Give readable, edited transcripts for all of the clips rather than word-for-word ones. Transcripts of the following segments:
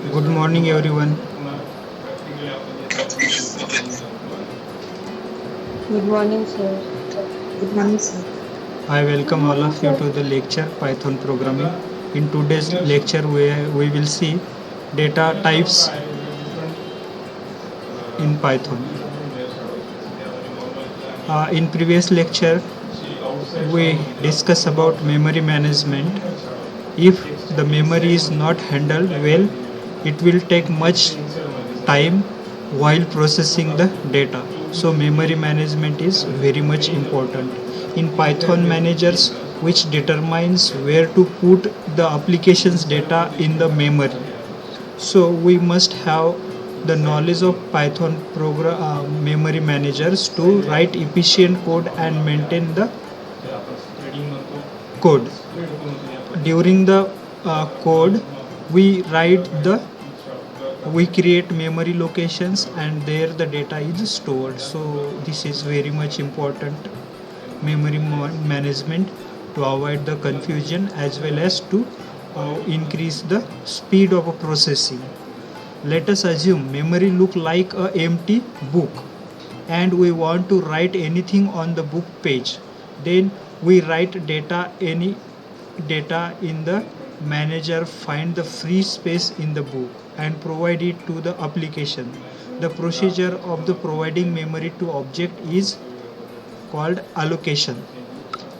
Good morning, everyone. Good morning, sir. Good morning, sir. I Good welcome all morning, of you sir. to the lecture Python programming. In today's lecture, we will see data types in Python. In previous lecture, we discussed about memory management. If the memory is not handled well, it will take much time while processing the data. So memory management is very much important. In Python managers, which determines where to put the application's data in the memory. So we must have the knowledge of Python program memory managers to write efficient code and maintain the code. During the code, we write the we create memory locations and there the data is stored. So this is very much important memory management to avoid the confusion as well as to increase the speed of processing. Let us assume memory look like a empty book and we want to write anything on the book page. Then we write data in the manager, find the free space in the book and provide it to the application. The procedure of the providing memory to object is called allocation.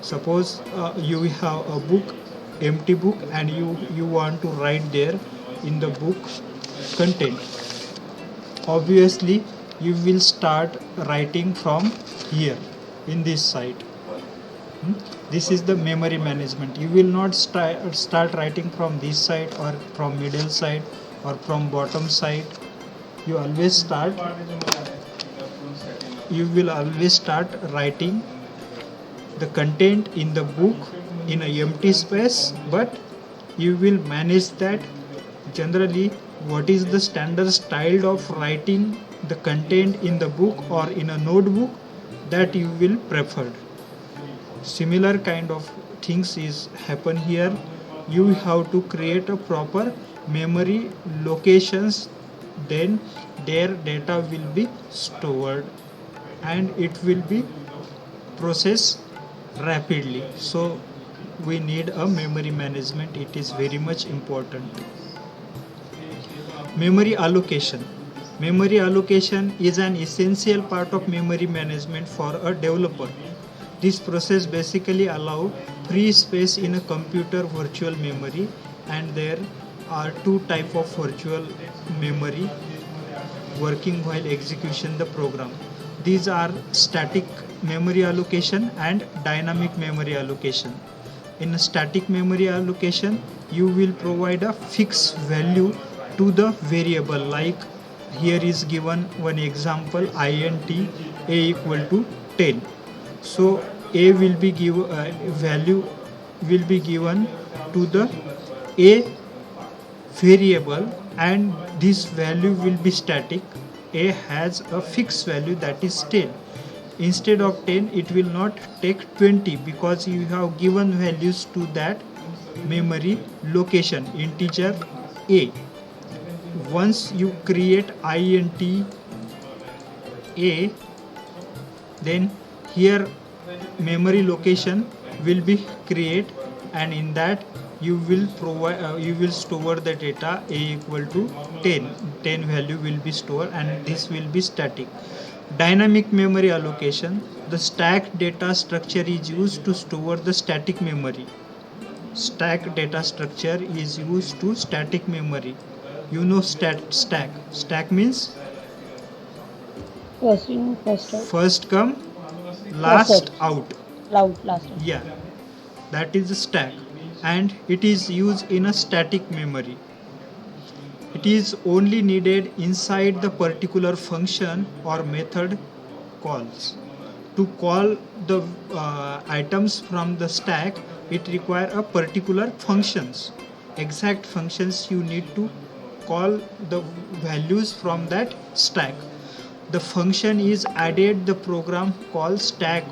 Suppose you have a book, empty book, and you want to write there in the book content. Obviously you will start writing from here in this site. This is the memory management. You will not start writing from this side or from middle side or from bottom side. You always start you will always start writing the content in the book in a empty space, but you will manage that. Generally, what is the standard style of writing the content in the book or in a notebook, that you will prefer. Similar kind of things is happen here. You have to create a proper memory locations, then their data will be stored and it will be processed rapidly. So we need a memory management, it is very much important. Memory allocation. Memory allocation is an essential part of memory management for a developer. This process basically allows free space in a computer virtual memory, and there are two type of virtual memory working while execution the program. These are static memory allocation and dynamic memory allocation. In a static memory allocation, you will provide a fixed value to the variable, like here is given one example int a equal to 10. So a will be value will be given to the a variable and this value will be static. A has a fixed value, that is 10. Instead of 10 it will not take 20 because you have given values to that memory location integer a. Once you create int a, then here memory location will be create, and in that you will provide you will store the data a equal to 10. 10 value will be stored and this will be static. Dynamic memory allocation. The stack data structure is used to store the static memory. Stack data structure is used to static memory. You know stack means First in, first out. first come First out. last out. Loud, last out. Yeah, that is a stack, and it is used in a static memory. It is only needed inside the particular function or method calls. To call the items from the stack, it require a particular functions, exact functions you need to call the values from that stack. The function is added the program call stack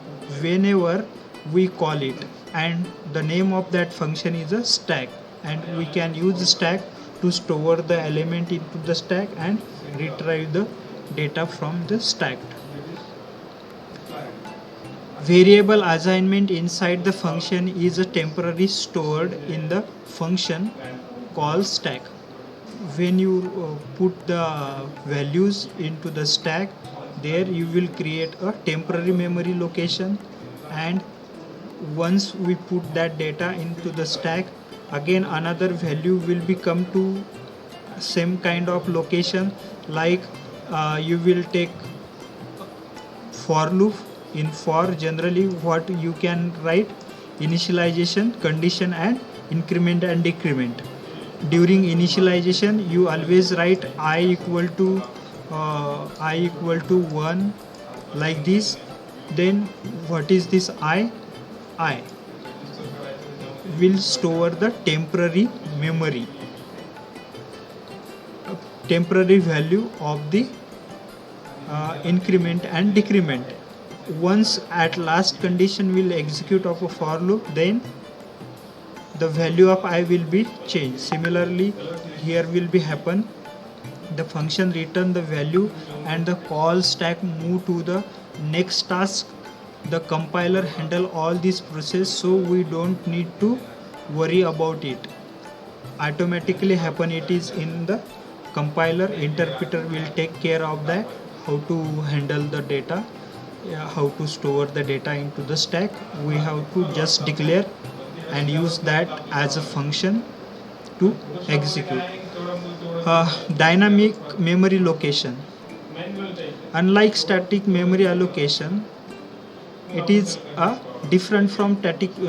whenever we call it, and the name of that function is a stack, and we can use stack to store the element into the stack and retrieve the data from the stack. Variable assignment inside the function is a temporary stored in the function called stack. When you put the values into the stack, there you will create a temporary memory location, and once we put that data into the stack, again another value will become to same kind of location. Like you will take for loop. In for, generally what you can write: initialization, condition, and increment and decrement. During initialization you always write I equal to 1, like this. Then what is this I will store the temporary value of the increment and decrement. Once at last condition will execute of a for loop, then the value of I will be changed. Similarly, here will be happen: the function return the value and the call stack move to the next task. The compiler handle all this process, so we don't need to worry about it. Automatically happen. It is in the compiler. Interpreter will take care of that, how to handle the data, how to store the data into the stack. We have to just declare and use that as a function to execute. Dynamic memory location. Unlike static memory allocation, it is different from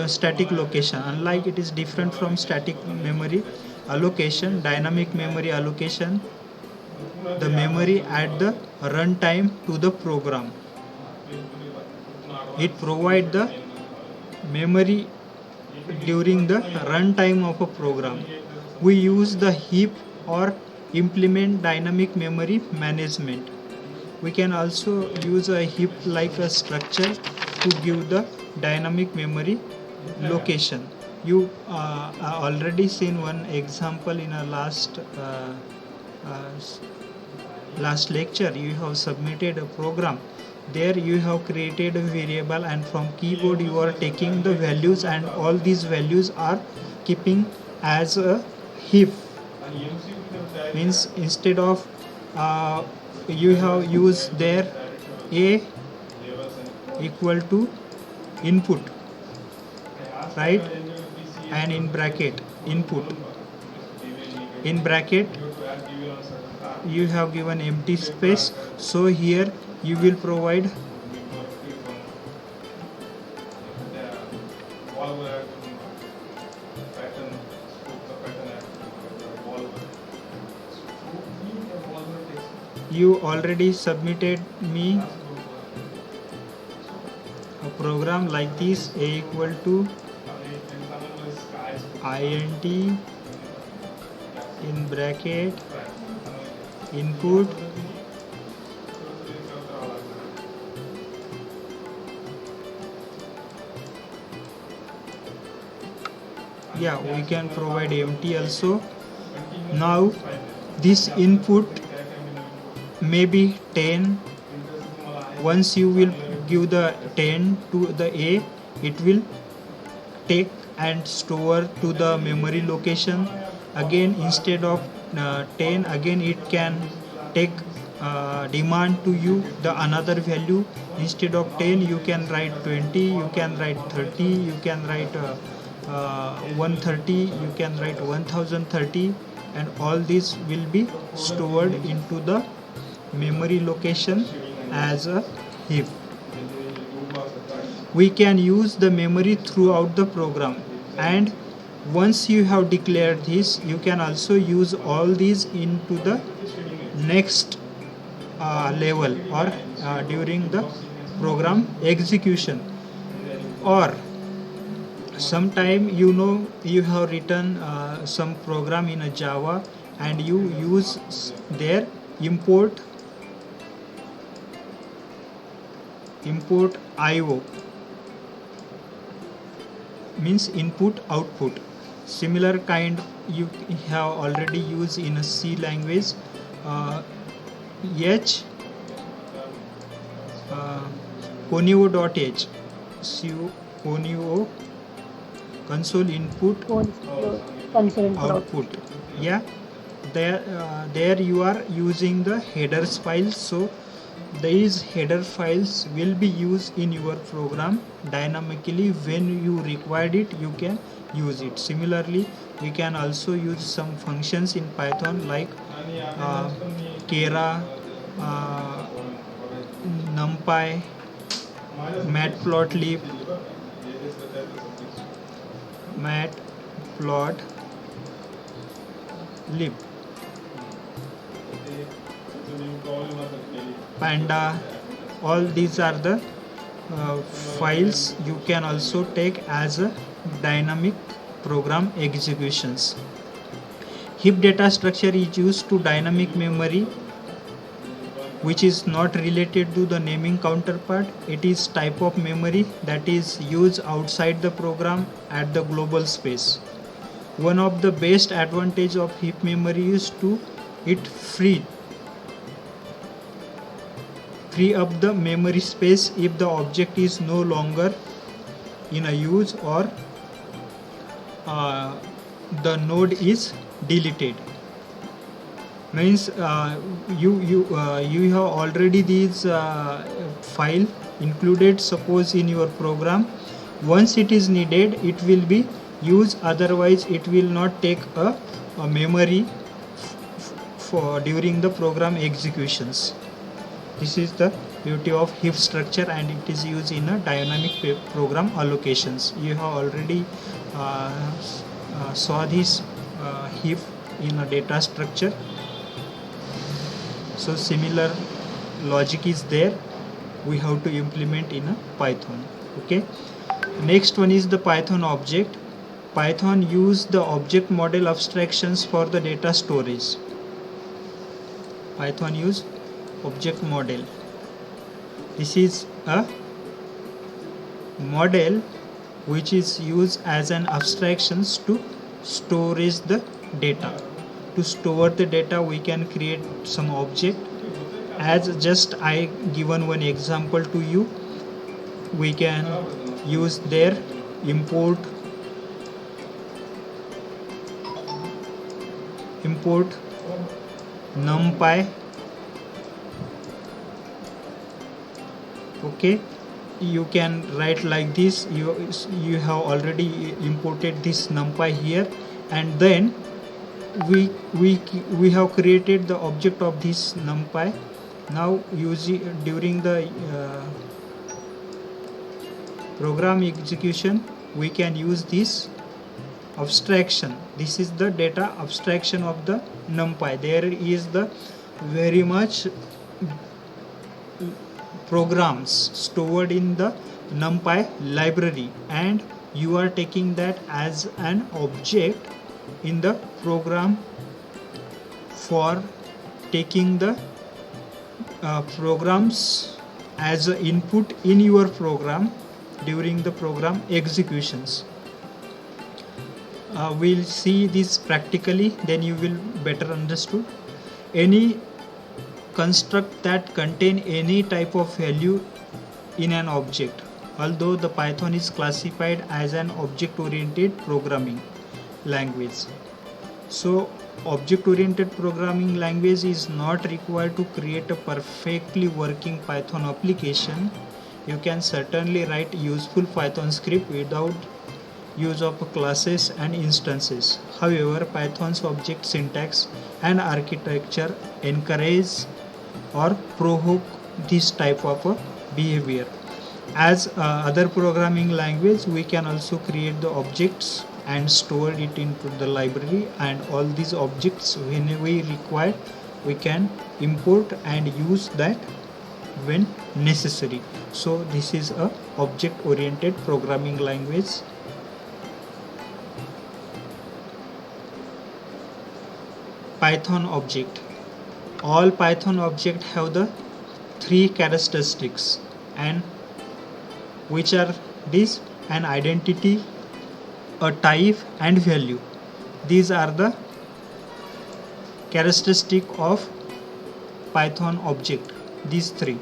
static location. Unlike it is different from static memory allocation, dynamic memory allocation, the memory at the runtime to the program. It provides the memory during the runtime of a program. We use the heap or implement dynamic memory management. We can also use a heap like a structure to give the dynamic memory location. You already seen one example in a last lecture. You have submitted a program. There you have created a variable, and from keyboard you are taking the values, and all these values are keeping as a heap. Means instead of you have used there a equal to input, right, and in bracket input, in bracket you have given empty space. So here you will provide you already submitted me a program like this: a equal to int in bracket input we can provide empty also. Now this input may be 10. Once you will give the 10 to the a, it will take and store to the memory location. Again, instead of 10, again it can take demand to you the another value. Instead of 10 you can write 20, you can write 30, you can write 130, you can write 1030, and all this will be stored into the memory location as a heap. We can use the memory throughout the program, and once you have declared this, you can also use all these into the next level or during the program execution. Or sometime you have written some program in a Java, and you use their import IO, means input output. Similar kind you have already used in a C language. H conio.h conio console input Console output. Yeah, there you are using the headers files, so these header files will be used in your program dynamically. When you required it, you can use it. Similarly, we can also use some functions in Python like Kera, NumPy, matplotlib, matplotlib, Panda. All these are the files you can also take as a dynamic program executions. Heap data structure is used to dynamic memory, which is not related to the naming counterpart. It is type of memory that is used outside the program at the global space. One of the best advantage of heap memory is to it free up the memory space if the object is no longer in a use or the node is deleted. Means you have already these file included, suppose, in your program. Once it is needed, it will be used, otherwise it will not take a memory for during the program executions. This is the beauty of heap structure, and it is used in a dynamic program allocations. You have already saw this heap in a data structure. So similar logic is there, we have to implement in a Python. Okay, next one is the Python object. Python use the object model abstractions for the data storage. Python use object model. This is a model which is used as an abstractions to storage the data. To store the data, we can create some object. As just I given one example to you, we can use their import NumPy. Okay, you can write like this. You have already imported this NumPy here, and then we have created the object of this NumPy. Now during the program execution, we can use this abstraction. This is the data abstraction of the NumPy. There is the very much programs stored in the NumPy library, and you are taking that as an object in the program for taking the programs as an input in your program during the program executions. We'll see this practically, then you will better understood. Any construct that contain any type of value in an object, although the Python is classified as an object-oriented programming language. So object-oriented programming language is not required to create a perfectly working Python application. You can certainly write useful Python script without use of classes and instances. However, Python's object syntax and architecture encourage or provoke this type of behavior. As other programming language, we can also create the objects and store it into the library, and all these objects, when we require, we can import and use that when necessary. So this is a object oriented programming language. Python object. All Python objects have the three characteristics, and which are this: an identity, a type and value. These are the characteristic of Python object. These three: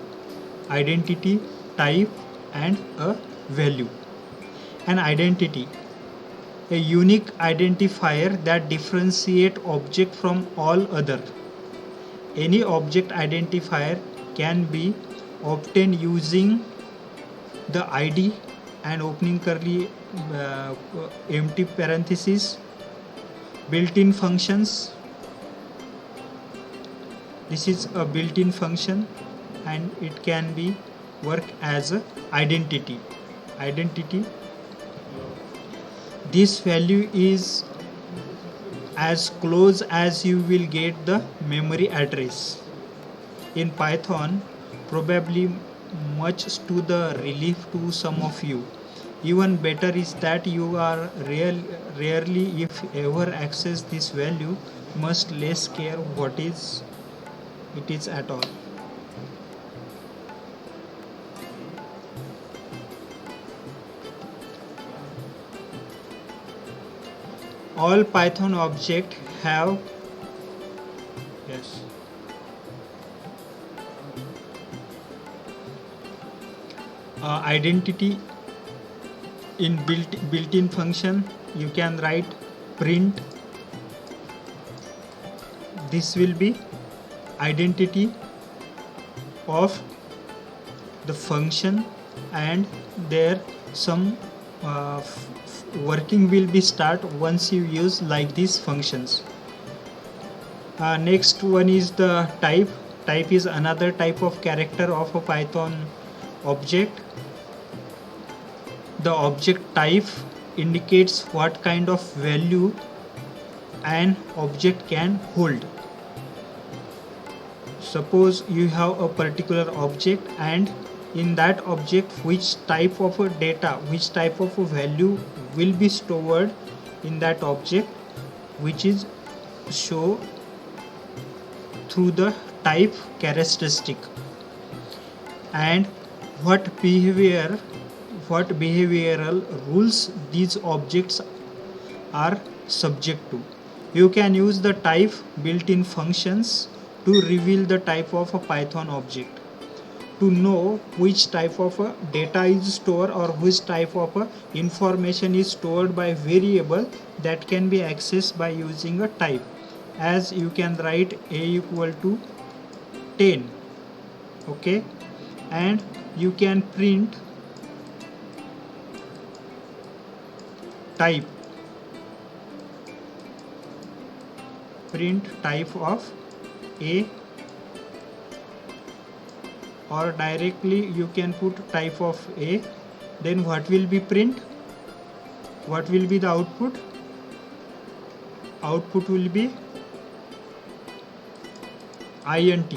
identity, type, and a value. An identity, a unique identifier that differentiate object from all other. Any object identifier can be obtained using the ID and opening curly empty parenthesis, built-in functions. This is a built-in function and it can be work as a identity. This value is as close as you will get the memory address. In Python, probably much to the relief to some of you. Even better is that you are rarely, if ever, access this value, much less care what is it is at all. All Python objects have identity. In built-in function you can write print. This will be identity of the function and there some working will be start once you use like these functions. Next one is the type. Type is another type of character of a Python object. The object type indicates what kind of value an object can hold. Suppose you have a particular object and in that object which type of a data, which type of a value will be stored in that object, which is shown through the type characteristic, and what behavioral rules these objects are subject to. You can use the type built-in functions to reveal the type of a Python object. To know which type of a data is stored or which type of a information is stored by variable, that can be accessed by using a type. As you can write a equal to 10, okay, and you can print type of a, or directly you can put type of a. Then what will be print? What will be the output? Output will be int.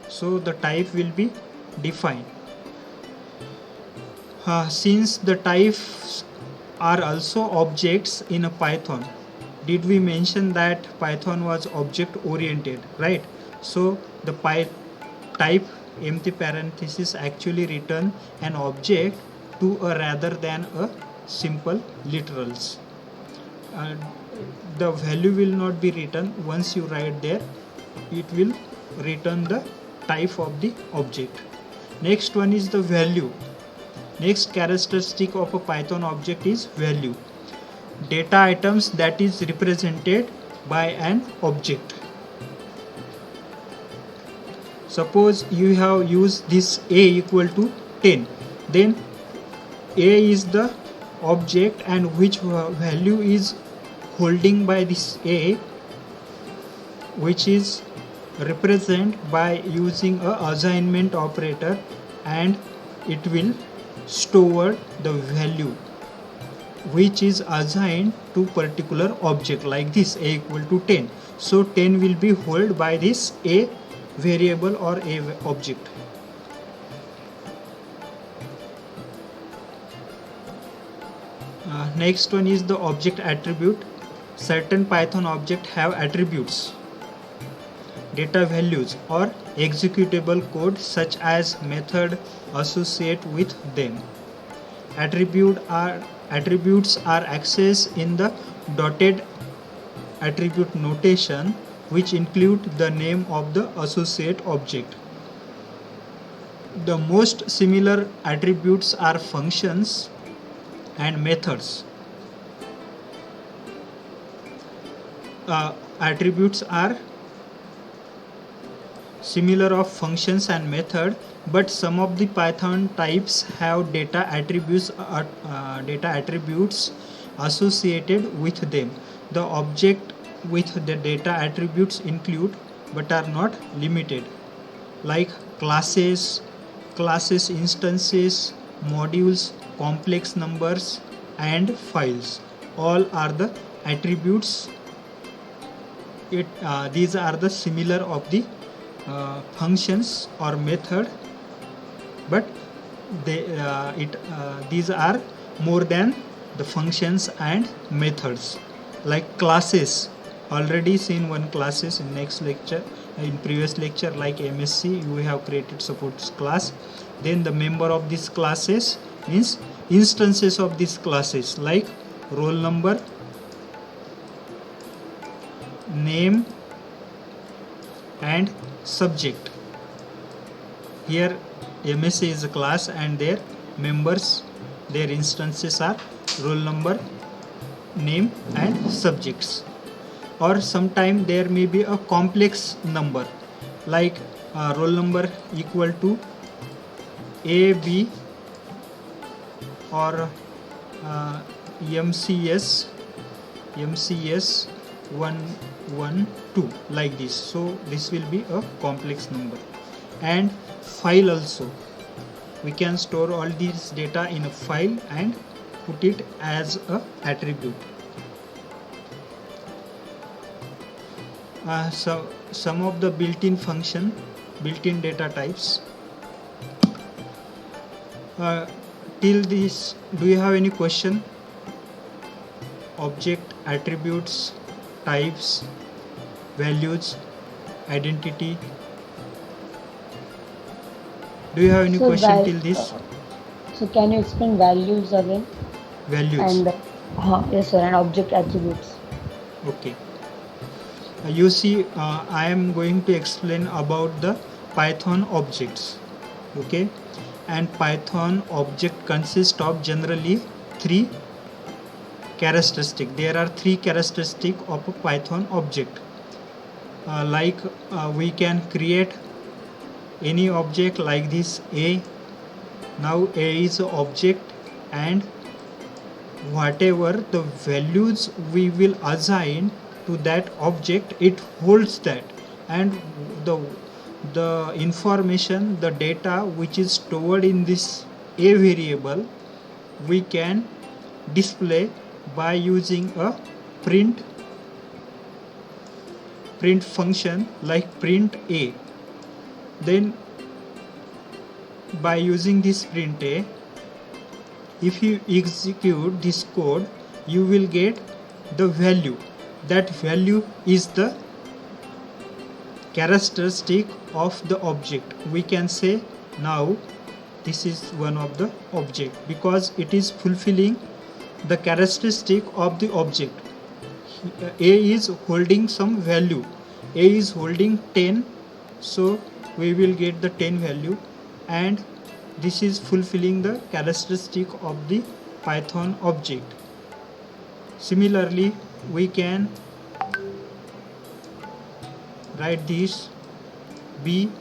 So the type will be defined. Since the types are also objects in a Python, did we mention that Python was object oriented, right? So the type empty parenthesis actually return an object to a rather than a simple literals. The value will not be written. Once you write there, it will return the type of the object. Next one is the value. Next characteristic of a Python object is value. Data items that is represented by an object. Suppose you have used this a equal to 10, then a is the object and which value is holding by this a, which is represented by using a assignment operator, and it will store the value which is assigned to particular object, like this a equal to 10. So 10 will be held by this a variable or a object. Next one is the object attribute. Certain Python objects have attributes, data values, or executable code such as method associated with them. Attributes are Attributes are accessed in the dotted attribute notation, which include the name of the associate object. The most similar attributes are functions and methods. Attributes are similar of functions and method, but some of the Python types have data attributes associated with them. The object with the data attributes include but are not limited, like classes, instances, modules, complex numbers, and files. All are the attributes. These are the similar of the functions or method, but these are more than the functions and methods. Like classes, already seen one classes in next lecture, in previous lecture, like MSc you have created support class. Then the member of these classes means instances of these classes, like roll number, name, and subject. Here MSc is a class and their members, their instances are roll number, name, and subjects. Or sometime there may be a complex number, like roll number equal to A, B, or MCS 112, like this. So this will be a complex number. And file also, we can store all these data in a file and put it as a attribute. So some of the built-in data types. Till this, do you have any question? Object, attributes, types, values, identity. Do you have any question till this? So can you explain values again? Values. And yes sir, and object attributes. Okay. You see, I am going to explain about the Python objects. Okay, and Python object consists of generally three characteristics. There are three characteristics of a Python object. We can create any object like this A. Now A is an object, and whatever the values we will assign to that object, it holds that, and the information, the data which is stored in this A variable, we can display by using a print function like print A. Then by using this print A, if you execute this code, you will get the value. That value is the characteristic of the object. We can say now this is one of the object because it is fulfilling the characteristic of the object. A is holding some value. A is holding 10, so we will get the 10 value, and this is fulfilling the characteristic of the Python object. Similarly, we can write this B.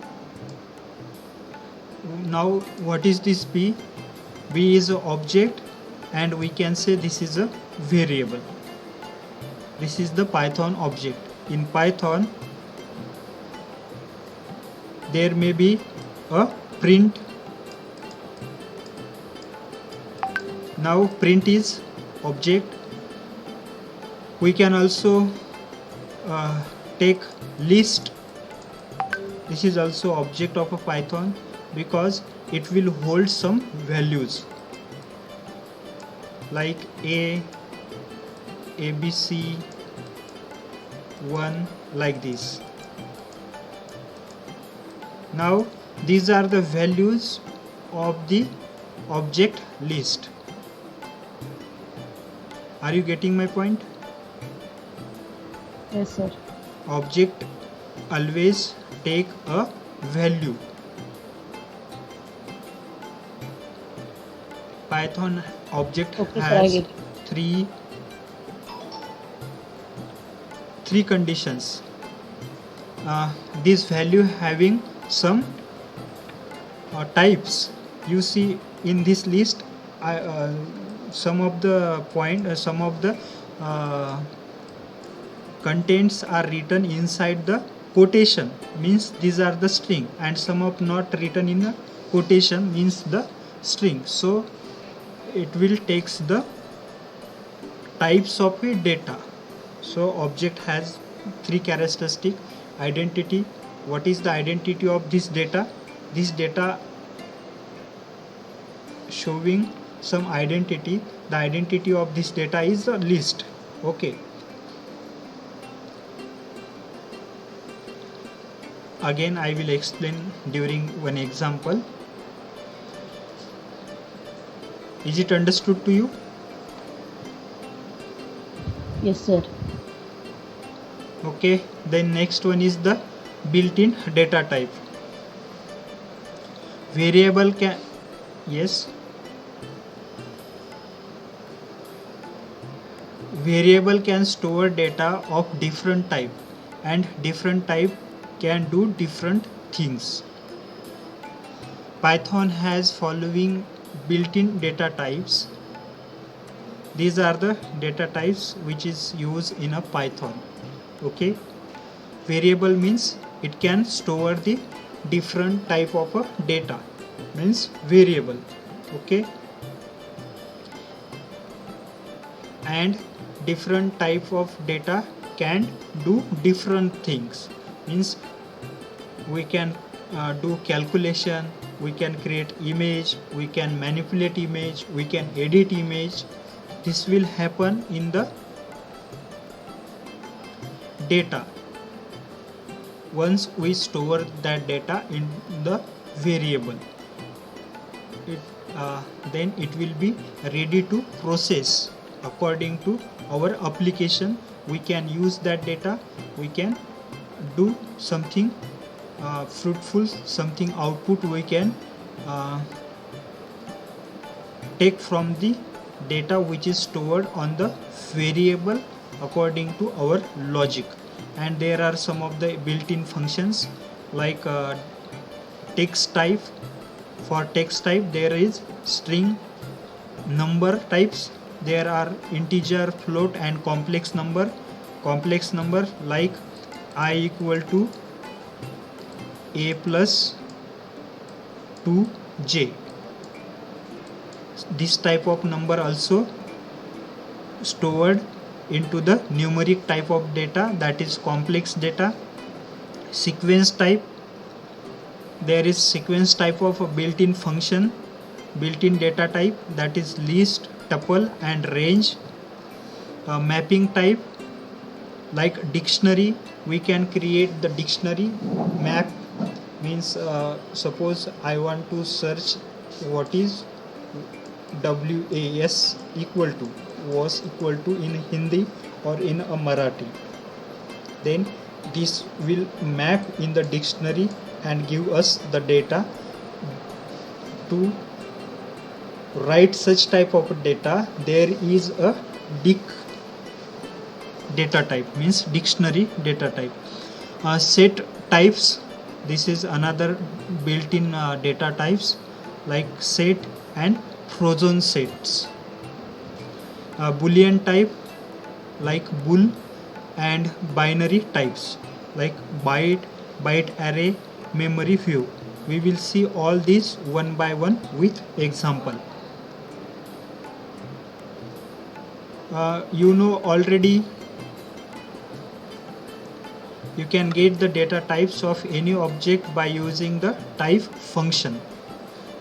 Now what is this B? B is an object, and we can say this is a variable. This is the Python object. In Python, there may be a print. Now print is object. We can also take list. This is also object of a Python because it will hold some values like A, ABC, 1, like this. Now these are the values of the object list. Are you getting my point? Yes, sir. Object always take a value. Python object Okay, sir, I has get it. three conditions. This value having some types. You see in this list, some of the contents are written inside the quotation, means these are the string, and some of not written in the quotation means the string. So it will takes the types of a data. So object has three characteristic: identity. What is the identity of this data? This data showing some identity. The identity of this data is a list. Okay. Again, I will explain during one example. Is it understood to you? Yes, sir. Okay, then next one is the built-in data type. Variable can, yes, variable can store data of different type, and different type can do different things. Python has following built-in data types. These are the data types which is used in a Python. Okay, variable means it can store the different type of a data, means variable. Okay, and different type of data can do different things, means we can do calculation, we can create image, we can manipulate image, we can edit image. This will happen in the data once we store that data in the variable. Then it will be ready to process according to our application. We can use that data, we can do something fruitful, something output we can take from the data which is stored on the variable according to our logic. And there are some of the built-in functions like text type. For text type there is string, number types, there are integer, float and complex number. Complex number like I equal to a plus 2j. This type of number also stored into the numeric type of data, that is complex data. Sequence type, there is sequence type of a built-in function, built-in data type, that is list, tuple and range. Mapping type like dictionary, we can create the dictionary. Map means suppose I want to search what is was equal to in Hindi or in a Marathi, then this will map in the dictionary and give us the data. To write such type of data, there is a dic data type, means dictionary data type. Set types, this is another built-in data types like set and frozen sets. Boolean type like bool, and binary types like byte, byte array, memory view. We will see all these one by one with example. You know already, you can get the data types of any object by using the type function.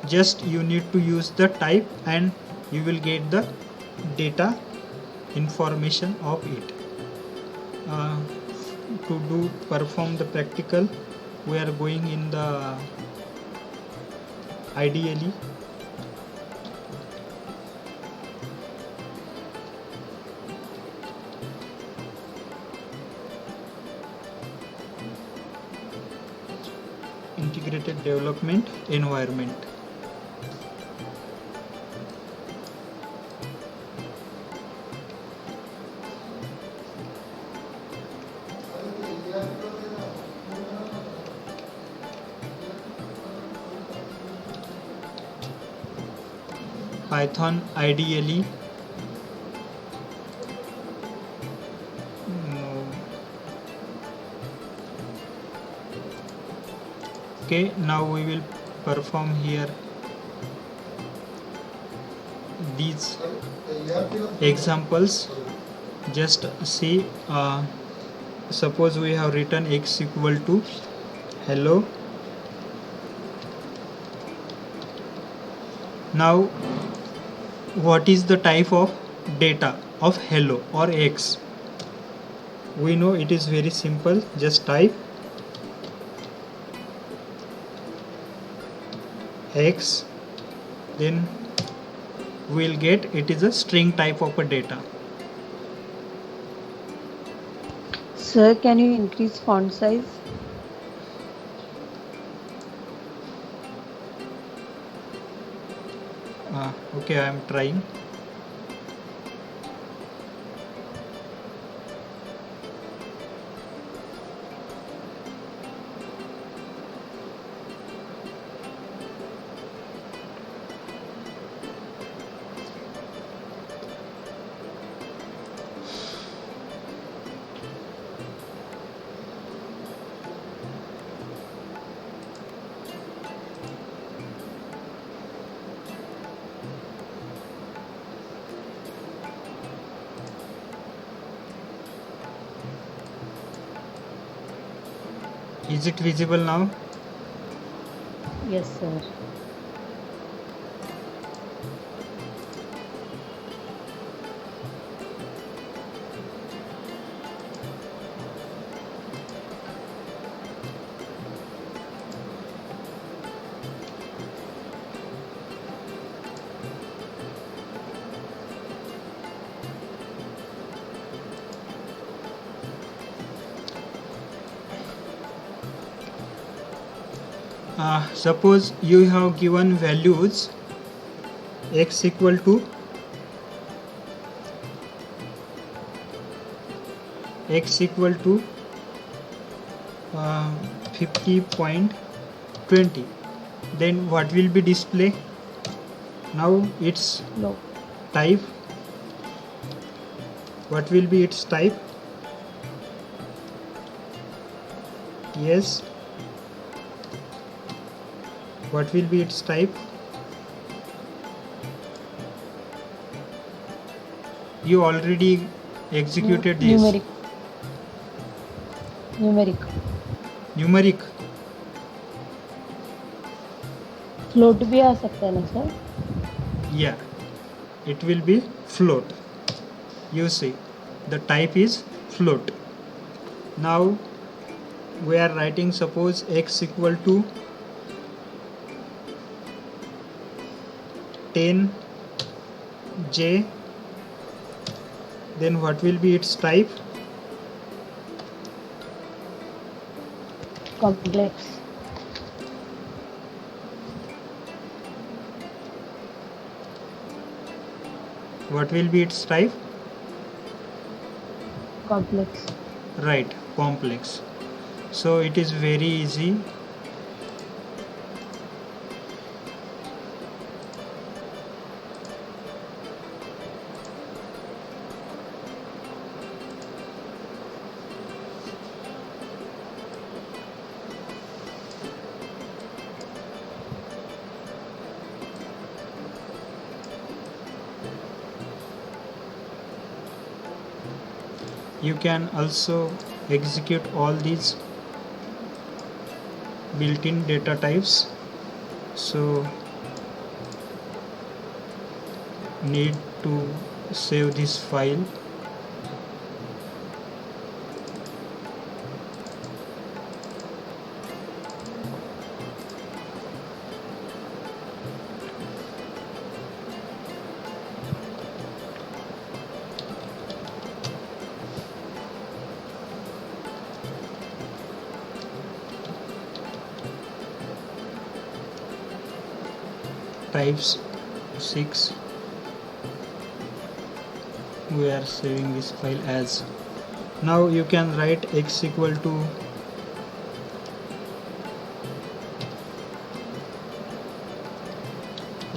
Just you need to use the type and you will get the data information of it. To perform the practical, we are going in the IDLE. integrated development environment. Python ideally. No. Okay, now we will perform here these examples. Just see, suppose we have written x equal to hello. Now what is the type of data of hello or x? We know it is very simple. Just type x, then we'll get it is a string type of a data. Sir, can you increase font size? Okay, I am trying. Is it visible now? Yes, sir. Suppose you have given values x equal to x equal to 50.20, then what will be display? Now its No. type, what will be its type? Yes, what will be its type? You already executed this. Numeric. Float भी आ सकता है ना sir? Yeah, it will be float. You see, the type is float. Now we are writing, suppose x equal to 10j, then what will be its type? Complex. What will be its type? Complex. Right, complex. So it is very easy. You can also execute all these built-in data types. So need to save this file. types 6. We are saving this file as. Now you can write x equal to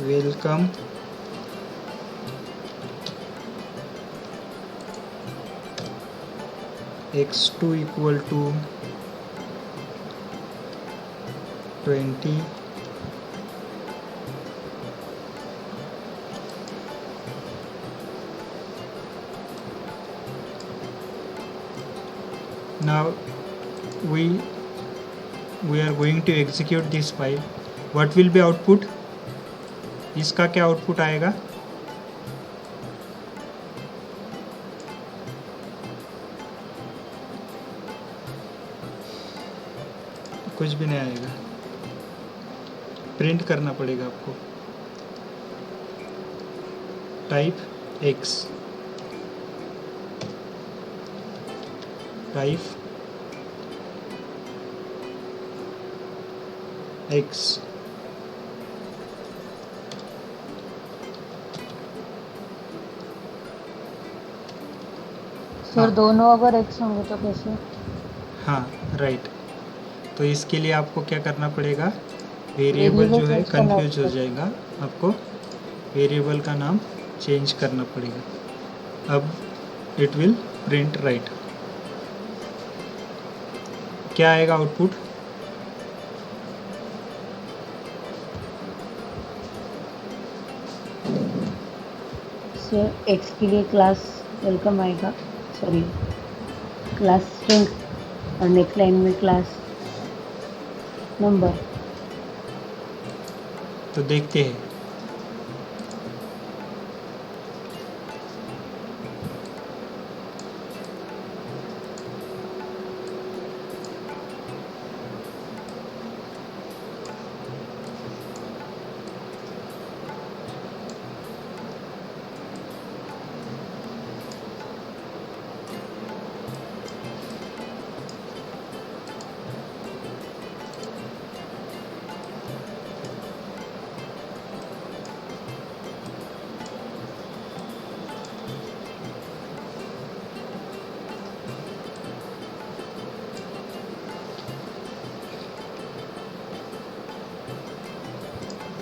welcome x2 equal to 20, now we are going to execute this file. What will be output? इसका क्या output आएगा? कुछ भी नहीं आएगा, print करना पड़ेगा आपको. Type x, type x. Sir दोनों अगर x होंगे तो कैसे? हाँ राइट. तो इसके लिए आपको क्या करना पड़ेगा? वेरिएबल जो है कंफ्यूज हो जाएगा, आपको वेरिएबल का नाम चेंज करना पड़ेगा. अब इट विल प्रिंट राइट. क्या आएगा आउटपुट? सर x के लिए क्लास वेलकम आएगा, सॉरी क्लास स्ट्रिंग, और नेक्स्ट लाइन में क्लास नंबर. तो देखते हैं.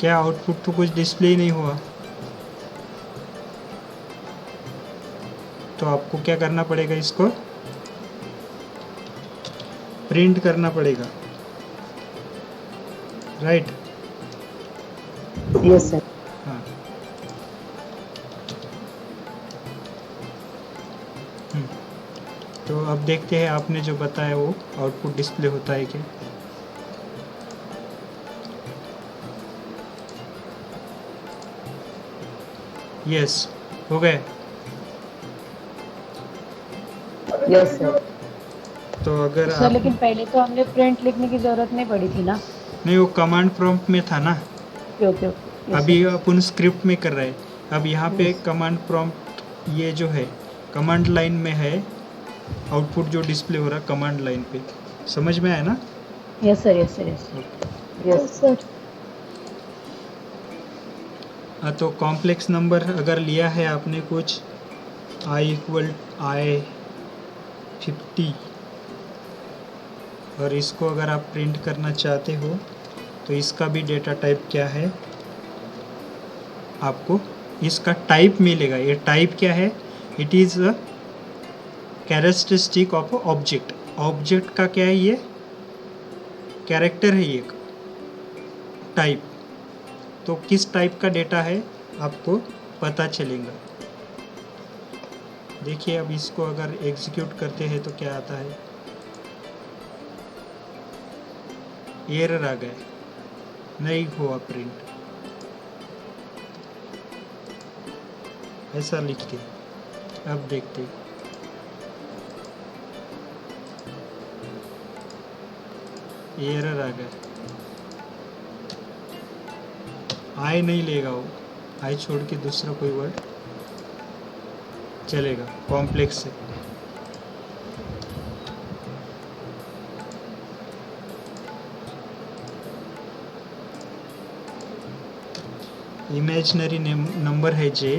क्या आउटपुट तो कुछ डिस्प्ले ही नहीं हुआ. तो आपको क्या करना पड़ेगा? इसको प्रिंट करना पड़ेगा, राइट? Yes sir. हाँ. तो अब देखते हैं आपने जो बताया वो आउटपुट डिस्प्ले होता है क्या. यस हो गए. Yes sir. तो अगर सर आप लेकिन पहले तो हमने प्रिंट लिखने की जरूरत नहीं पड़ी थी ना. नहीं, वो कमांड प्रॉम्प्ट में था ना. Okay okay okay. अभी अपन स्क्रिप्ट में कर रहे हैं. अब यहाँ पे Yes. कमांड प्रॉम्प्ट ये जो है कमांड लाइन में है. आउटपुट जो डिस्प्ले हो रहा है कमांड लाइन पे. समझ में आया ना? Yes sir. Yes sir. Yes yes sir. हाँ, तो कॉम्प्लेक्स नंबर अगर लिया है आपने कुछ i इक्वल i50 और इसको अगर आप प्रिंट करना चाहते हो तो इसका भी डेटा टाइप क्या है, आपको इसका टाइप मिलेगा. ये टाइप क्या है? It is a characteristic of object. Object का क्या है? ये कैरेक्टर है, ये टाइप. तो किस टाइप का डेटा है आपको पता चलेगा. देखिए अब इसको अगर एग्जीक्यूट करते हैं तो क्या आता है? एरर आ गया, नहीं हुआ प्रिंट. ऐसा लिखते. अब देखते. एरर आ गया. आई नहीं लेगा वो. आई छोड़ के दूसरा कोई वर्ड चलेगा कॉम्प्लेक्स से. इमेजिनरी नंबर है जे,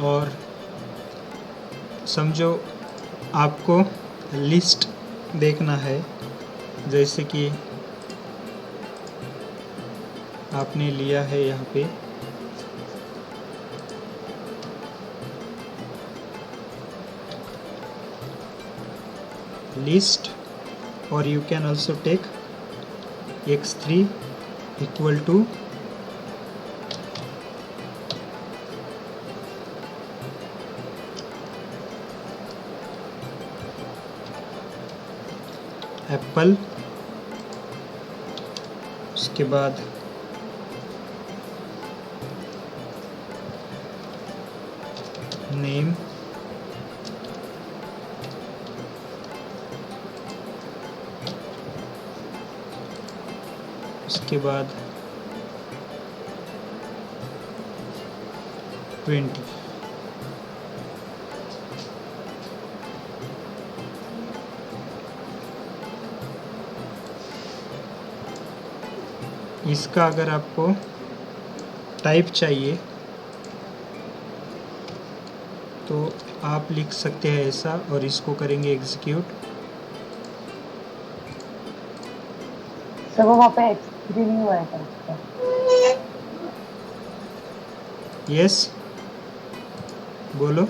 और समझो आपको लिस्ट देखना है, जैसे कि आपने लिया है यहाँ पे लिस्ट, और you can also take x3 equal to Apple, उसके बाद नेम, उसके बाद 20। इसका अगर आपको टाइप चाहिए तो आप लिख सकते हैं ऐसा, और इसको करेंगे एग्जीक्यूट। सर वो वहाँ पे एक्स3 नहीं हुआ है क्या? यस, बोलो।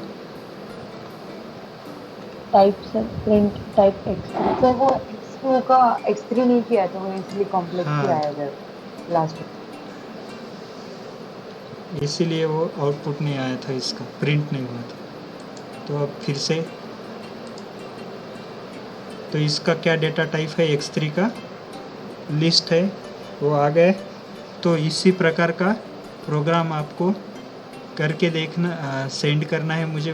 Type sir print type x3, sir वो x2 का x3 नहीं किया तो वो इसलिए कॉम्प्लेक्स हाँ। किया है इधर लास्ट में। इसीलिए वो आउटपुट नहीं आया था, इसका प्रिंट नहीं हुआ था। तो अब फिर से, तो इसका क्या डेटा टाइप है? x3 का लिस्ट है, वो आ गए। तो इसी प्रकार का प्रोग्राम आपको करके देखना, सेंड करना है मुझे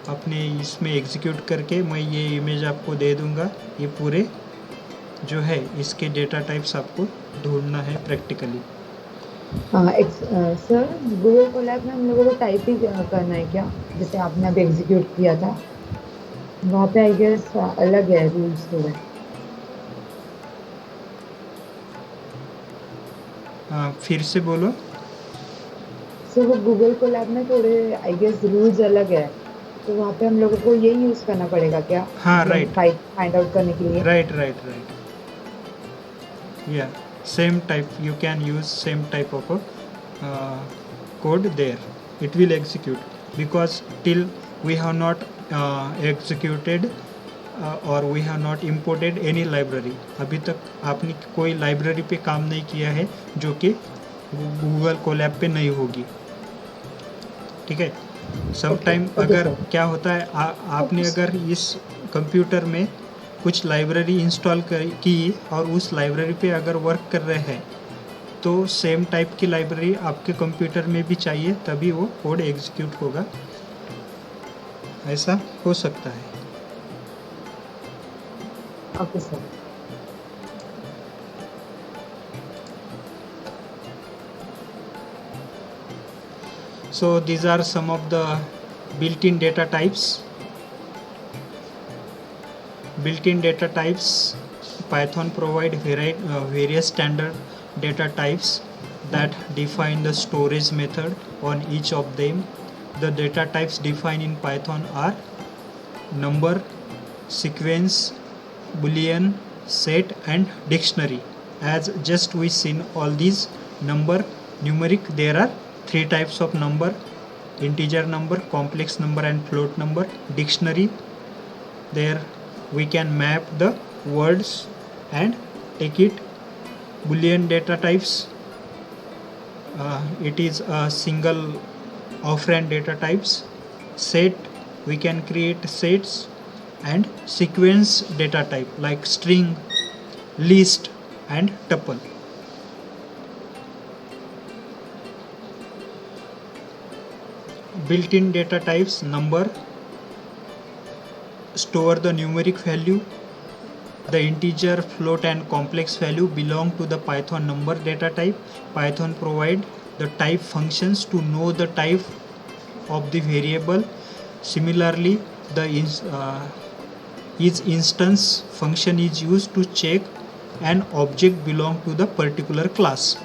अपने इसमें एग्जीक्यूट करके मैं ये इमेज आपको दे दूंगा। ये पूरे जो है इसके डेटा टाइप्स आपको ढूंढना है प्रैक्टिकली। सर गूगल कोलैब में हम लोगों को टाइप ही करना है क्या, जैसे आपने अभी एग्जीक्यूट किया था वहाँ पे? आई गेस अलग है रूल्स थोड़े। फिर से बोलो। सर वो गूगल कोलैब में थोड़े आई गेस रूल्स अलग है, तो वहाँ पे हम लोगों को यही यूज़ करना पड़ेगा क्या? हाँ, राइट, फाइंड आउट करने के लिए। राइट, या same type, you can use same type of a code there. It will execute, because till we have not executed or we have not imported any library, अभी तक आपने कोई library पे काम नहीं किया है जो कि गूगल कोलैब पे नहीं होगी। ठीक है। समटाइम अगर क्या होता है, आपने अगर इस कंप्यूटर में कुछ लाइब्रेरी इंस्टॉल की और उस लाइब्रेरी पे अगर वर्क कर रहे हैं तो सेम टाइप की लाइब्रेरी आपके कंप्यूटर में भी चाहिए, तभी वो कोड एग्जीक्यूट होगा। ऐसा हो सकता है। Okay sir. So these are some of the built-in data types. Built-in data types, Python provide various standard data types that define the storage method on each of them. The data types defined in Python are number, sequence, boolean, set and dictionary. As just we seen all these number, numeric, there are three types of number: integer number, complex number and float number. Dictionary, there we can map the words and take it. Boolean data types, it is a single operand data types. Set, we can create sets. And sequence data type like string, list and tuple. Built-in data types: number, store the numeric value. The integer, float and complex value belong to the Python number data type. Python provide the type functions to know the type of the variable. Similarly, the Each instance function is used to check an object belong to the particular class.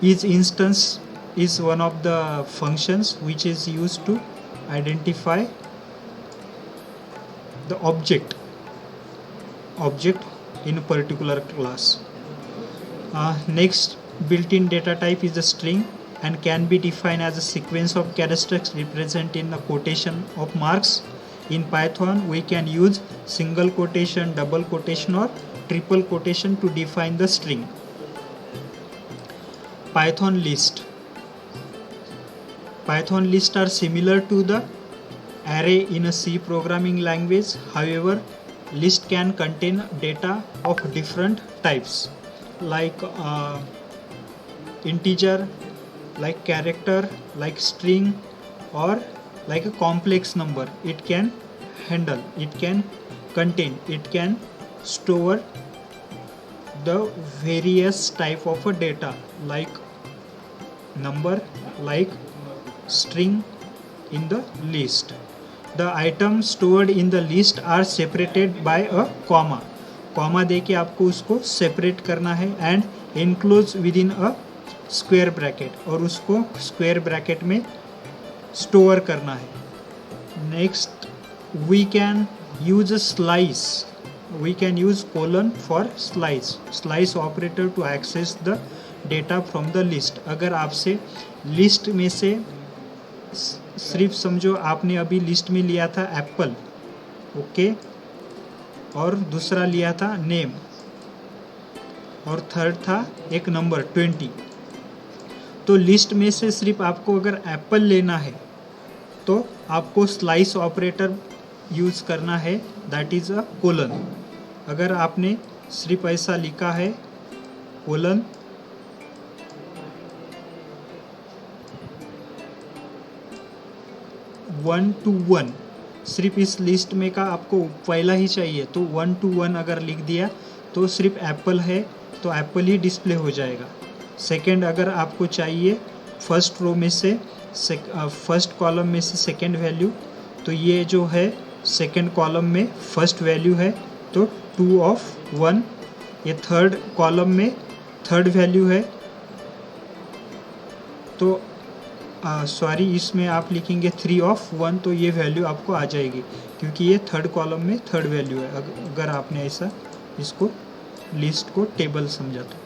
Each instance is one of the functions which is used to identify the object in a particular class. Next built-in data type is a string and can be defined as a sequence of characters representing a quotation of marks. In Python, we can use single quotation, double quotation or triple quotation to define the string. Python list. Python lists are similar to the array in a C programming language. However, list can contain data of different types like integer, like character, like string, or like a complex number. It can handle, it can contain, it can store the various type of a data like number, like string in the list. The items stored in the list are separated by a comma. Comma दे के आपको उसको separate करना है and enclose within a square bracket, और उसको square bracket में store करना है. Next we can use a slice. We can use colon for slice operator to access the data from the list. अगर आपसे list में से सिर्फ समझो आपने अभी लिस्ट में लिया था एप्पल, ओके, और दूसरा लिया था नेम, और थर्ड था एक नंबर 20. तो लिस्ट में से सिर्फ आपको अगर एप्पल लेना है तो आपको स्लाइस ऑपरेटर यूज़ करना है, दैट इज़ अ कोलन. अगर आपने सिर्फ ऐसा लिखा है कोलन वन टू वन, सिर्फ इस लिस्ट में का आपको पहला ही चाहिए तो 1 to 1 अगर लिख दिया तो सिर्फ एप्पल है तो एप्पल ही डिस्प्ले हो जाएगा. सेकंड अगर आपको चाहिए फर्स्ट रो में से फर्स्ट कॉलम में से सेकंड वैल्यू, तो ये जो है सेकंड कॉलम में फर्स्ट वैल्यू है तो 2 of 1. ये थर्ड कॉलम में थर्ड वैल्यू है तो सॉरी इसमें आप लिखेंगे 3 of 1 तो ये वैल्यू आपको आ जाएगी क्योंकि ये थर्ड कॉलम में थर्ड वैल्यू है. अगर आपने ऐसा इसको लिस्ट को टेबल समझा तो.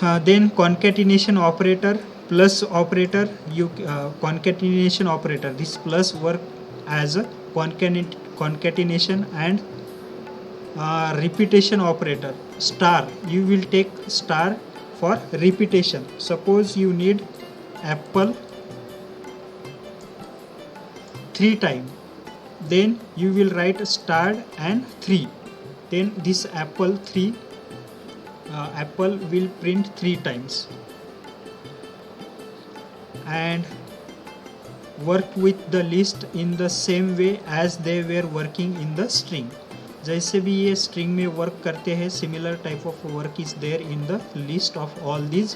हाँ, then concatenation operator, plus operator, you concatenation operator, this plus work as a concatenation and repetition operator. Star, you will take star for repetition. Suppose you need apple 3 times, then you will write star and 3, then this apple will print 3 times. And work with the list in the same way as they were working in the string. जैसे भी ये string में work करते हैं, similar type of work is there in the list of all these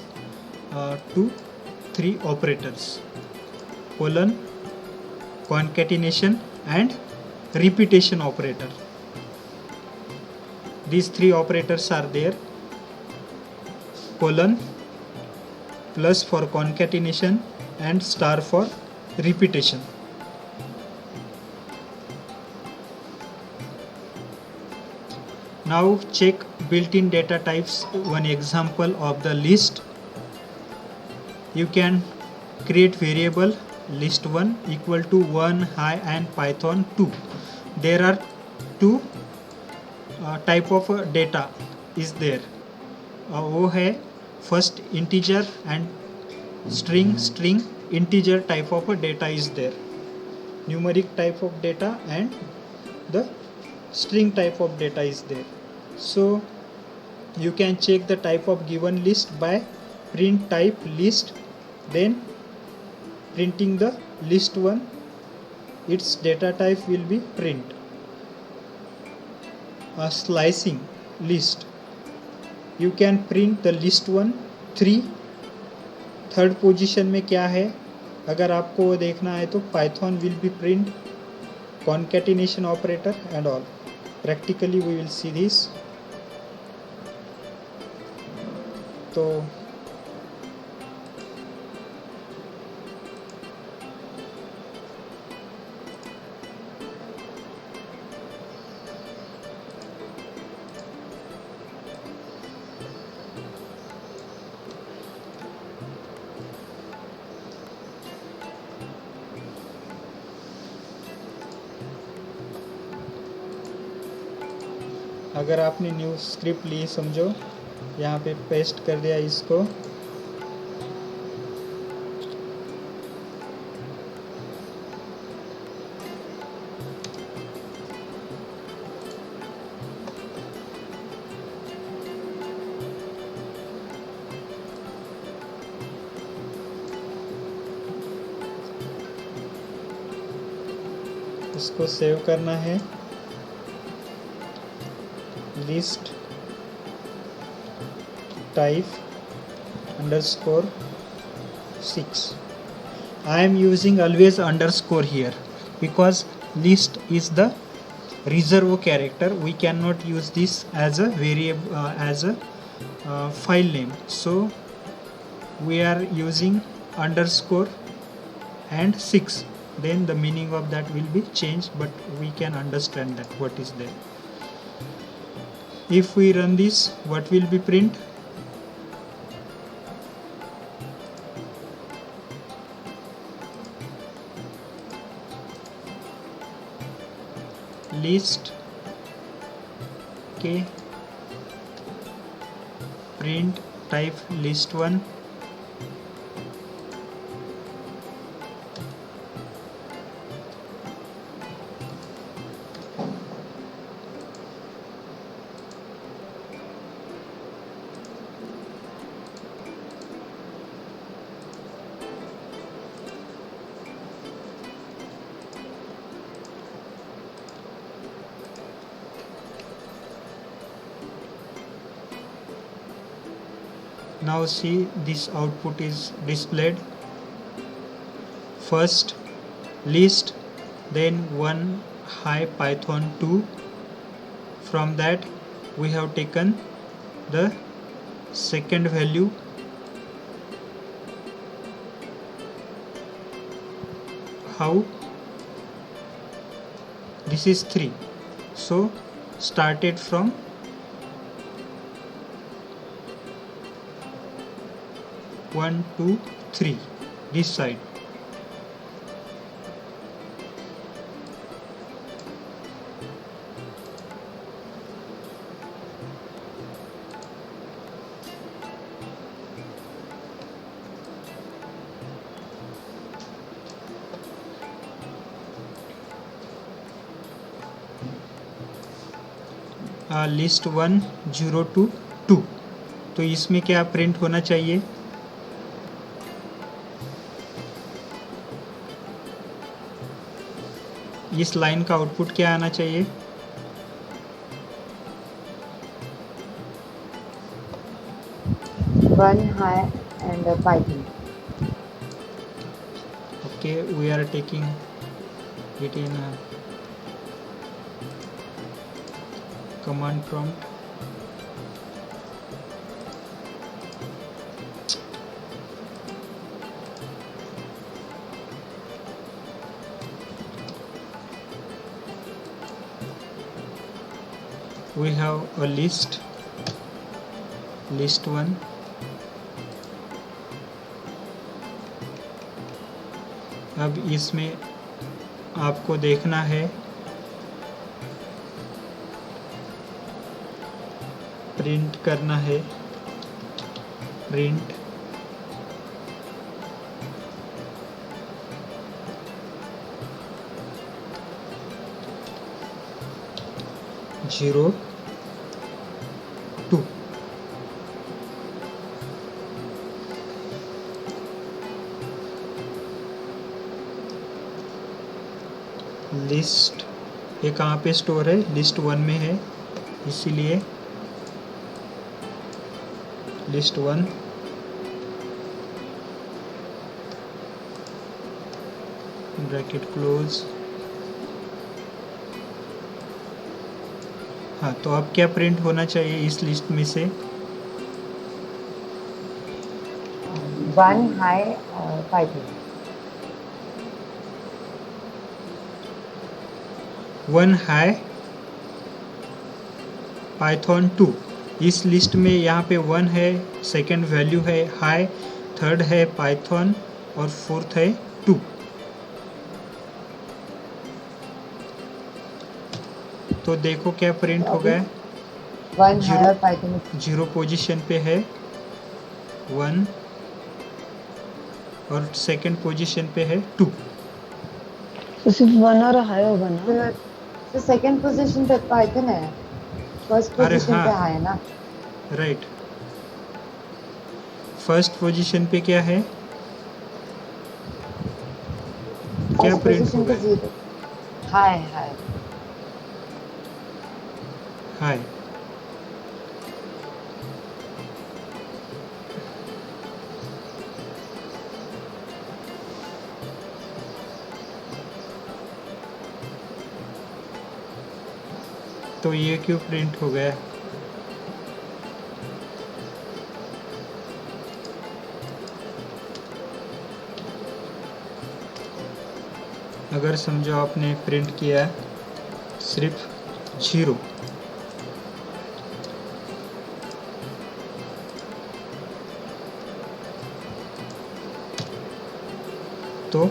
2-3 operators: colon, concatenation and repetition operator. These 3 operators are there: colon, plus for concatenation and star for repetition. Now check built-in data types. One example of the list: you can create variable list1 equal to 1 high and python 2. There are 2 type of data is there. वो है first integer and string. Integer type of data is there, numeric type of data and the string type of data is there. So you can check the type of given list by print type list, then printing the list1, its data type will be print. Slicing list, you can print the list1 3. Third position में क्या है अगर आपको वो देखना है तो Python will be print concatenation operator and all. Practically we will see this. तो अगर आपने न्यू स्क्रिप्ट ली समझो, यहाँ पे पेस्ट कर दिया इसको, इसको सेव करना है। List type underscore 6. I am using always underscore here because list is the reserve character. We cannot use this as a variable as a file name, so we are using underscore and 6. Then the meaning of that will be changed, but we can understand that what is there. If we run this, what will be print? List के print type list1 Now see, this output is displayed. First list, then one high python 2. From that we have taken the second value, how this is 3, so started from 1 2 3 this side. List 1 0 to 2, तो इसमें क्या print होना चाहिए? इस line का output क्या आना चाहिए? One high and a Python. Okay, we are taking it in a command prompt. We have a list, list 1, अब इसमें आपको देखना है प्रिंट करना है, प्रिंट जीरो 2, लिस्ट ये कहाँ पे स्टोर है? लिस्ट 1 में है, इसीलिए लिस्ट 1 ब्रैकेट क्लोज हाँ, तो अब क्या प्रिंट होना चाहिए इस लिस्ट में से? 1 हाई पाइथन। 1 high Python 2। इस लिस्ट में यहाँ पे 1 है, सेकंड वैल्यू है हाई, थर्ड है पाइथन और फोर्थ है 2। तो देखो क्या प्रिंट हो गया। 1 हाई और पाइथन 0 पोजीशन पे है 1 और सेकंड पोजीशन पे है 2। तो सिर्फ 1 और हाई होगा ना? तो सेकंड पोजीशन पे पाइथन है, फर्स्ट अरे पोजीशन हाँ। पे हाई है ना। राइट, फर्स्ट पोजीशन पे क्या है, क्या फर्स्ट प्रिंट पोजीशन होगा? पे 0 हाई हाई। हाई। तो ये क्यों प्रिंट हो गया? अगर समझो आपने प्रिंट किया सिर्फ 0, तो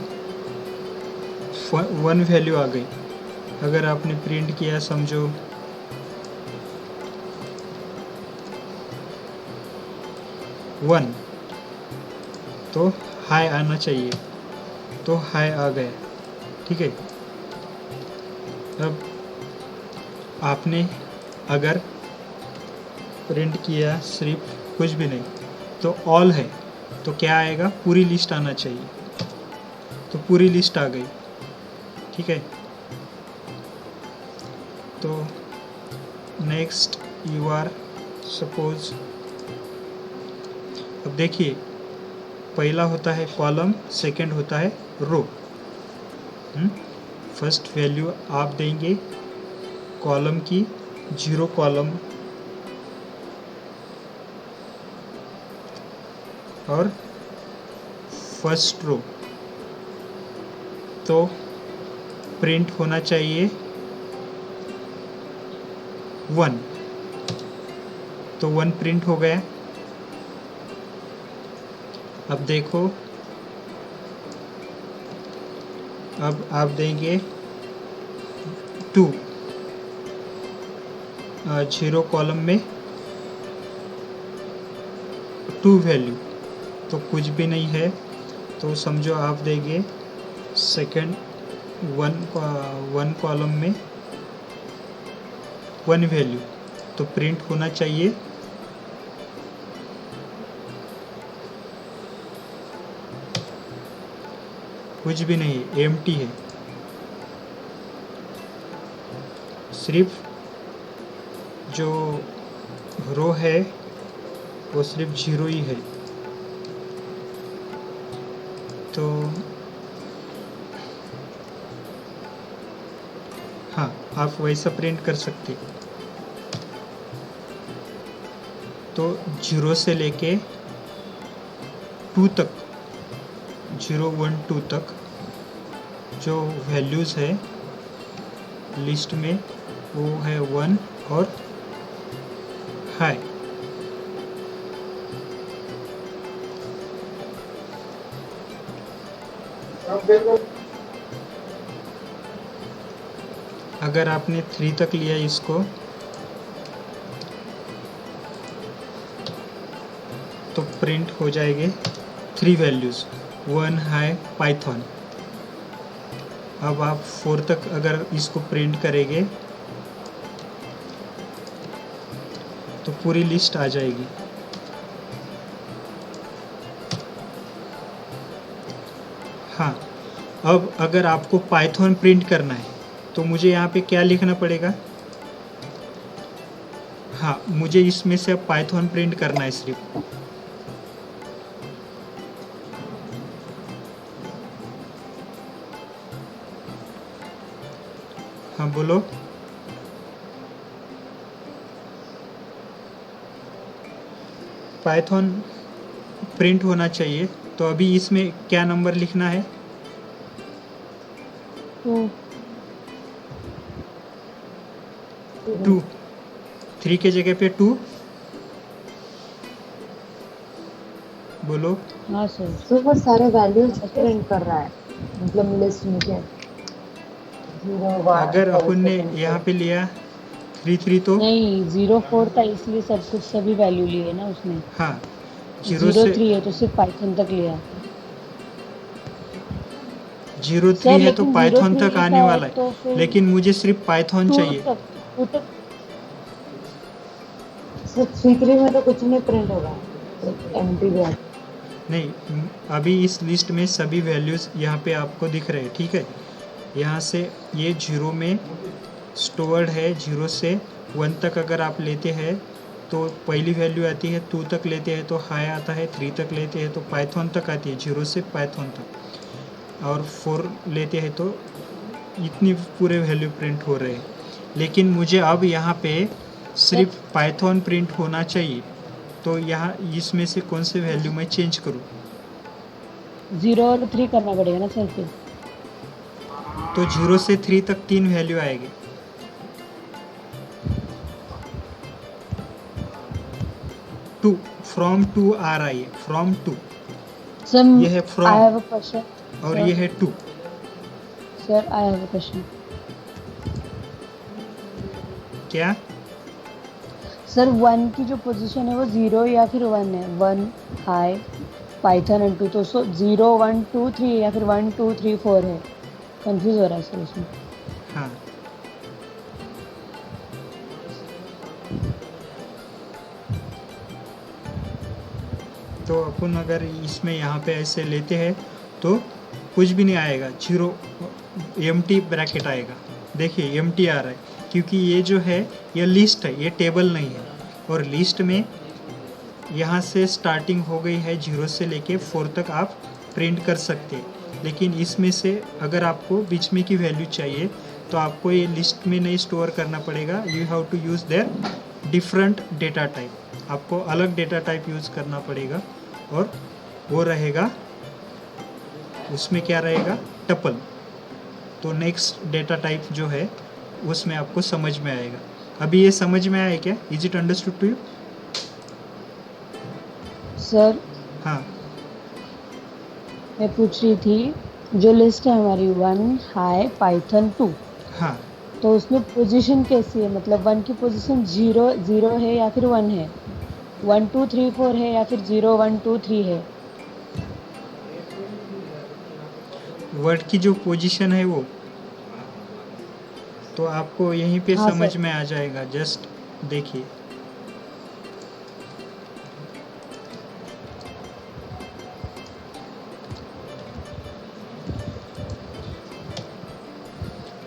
1 वैल्यू आ गई। अगर आपने प्रिंट किया समझो 1, तो हाई आना चाहिए, तो हाई आ गया। ठीक है। अब आपने अगर प्रिंट किया सिर्फ कुछ भी नहीं, तो ऑल है, तो क्या आएगा? पूरी लिस्ट आना चाहिए। तो पूरी लिस्ट आ गई। ठीक है। तो नेक्स्ट यू आर सपोज, अब देखिए पहला होता है कॉलम, सेकंड होता है रो। फर्स्ट वैल्यू आप देंगे कॉलम की, 0 कॉलम और फर्स्ट रो, तो प्रिंट होना चाहिए 1। तो 1 प्रिंट हो गया। अब देखो, अब आप देंगे 2, 0 कॉलम में 2 वैल्यू, तो कुछ भी नहीं है। तो समझो आप देंगे सेकंड 1 कॉलम में 1 वैल्यू, तो प्रिंट होना चाहिए कुछ भी नहीं, एम्प्टी है, सिर्फ जो रो है वो सिर्फ 0 ही है। तो हाँ, आप वैसा प्रिंट कर सकते। तो 0 से लेके 2 तक, 0, 1, 2 तक जो वैल्यूज़ है लिस्ट में वो है 1 और हाई। अगर आपने 3 तक लिया इसको, तो प्रिंट हो जाएंगे 3 वैल्यूज़, 1 हाई पाइथन। अब आप 4 तक अगर इसको प्रिंट करेंगे तो पूरी लिस्ट आ जाएगी। हाँ, अब अगर आपको पाइथन प्रिंट करना है तो मुझे यहाँ पे क्या लिखना पड़ेगा? हाँ, मुझे इसमें से अब पाइथन प्रिंट करना है सिर्फ। हाँ बोलो। पाइथन प्रिंट होना चाहिए। तो अभी इसमें क्या नंबर लिखना है? 2। 3 के जगह पे 2 बोलो। हाँ सर। तो वो सारे वैल्यूज प्रिंट कर रहा है, मतलब लिस्ट में क्या 0 अगर अपन ने यहाँ पे लिया 3 तो नहीं 0 4 था, इसलिए सब कुछ सभी वैल्यू लिए ना उसने। हाँ 0 0 से 3 है तो सिर्फ पाइथन तक लिया। 0 सर 3 है तो लेकिन 0 पाइथन 3 तक लिखा आने है वाला है, तो फिर लेकिन मुझे सिर्फ पाइथन 2 चाहिए। तक 2 तक। सर 3 में तो कुछ नहीं प्रिंट होगा, एम्प्टी भी नहीं, अभी इस लिस्ट में सभी वैल्यूज़ यहाँ पे आपको दिख रहे हैं, ठीक है। यहाँ से ये 0 में स्टोर्ड है, 0 से 1 तक अगर आप लेते हैं तो पहली वैल्यू आती है, 2 तक लेते हैं तो हाई आता है, 3 तक लेते हैं तो पाइथन तक आती है, 0 से पाइथन तक, और 4 लेते हैं तो इतनी पूरे वैल्यू प्रिंट हो रहे हैं। लेकिन मुझे अब यहाँ पे सिर्फ पाइथन प्रिंट होना चाहिए, तो यहाँ इसमें से कौन से वैल्यू मैं चेंज करूँ? 0 और 3 करना पड़ेगा ना सर फिर। तो 0 से 3 तक 3 वैल्यू आएगी। टू फ्रॉम 2 आ रहा है, फ्रॉम 2 सर ये है from, I have a question. और ये है 2। Sir I have a question. क्या? सर 1 की जो पोजीशन है वो 0 या फिर 1 है? 1 हाई पाइथन एंड 2, तो 0 1 2 3 या फिर 1 2 3 4 है? कंफ्यूज हो रहा है सर उसमें। हाँ तो अपन अगर इसमें यहाँ पे ऐसे लेते हैं तो कुछ भी नहीं आएगा, 0 एम्प्टी ब्रैकेट आएगा। देखिए एम्प्टी आ रहा है क्योंकि ये जो है ये लिस्ट है, ये टेबल नहीं है। और लिस्ट में यहाँ से स्टार्टिंग हो गई है, 0 से लेके 4 तक आप प्रिंट कर सकते हैं। लेकिन इसमें से अगर आपको बीच में की वैल्यू चाहिए तो आपको ये लिस्ट में नहीं स्टोर करना पड़ेगा। You have to use there different data type. आपको अलग डेटा टाइप यूज़ करना पड़ेगा, और वो रहेगा, उसमें क्या रहेगा? टपल। तो नेक्स्ट डेटा टाइप जो है उसमें आपको समझ में आएगा। अभी ये समझ में आया क्या? Is it understood to you? Sir हाँ मैं पूछ रही थी, जो लिस्ट है हमारी 1 हाई पाइथन 2, हाँ तो उसमें पोजीशन कैसी है? मतलब 1 की पोजीशन 0 0 है या फिर 1 है? 1 2 3 4 है या फिर 0 1 2 3 है? वर्ड की जो पोजीशन है वो तो आपको यहीं पे हाँ समझ सर। में आ जाएगा। जस्ट देखिए,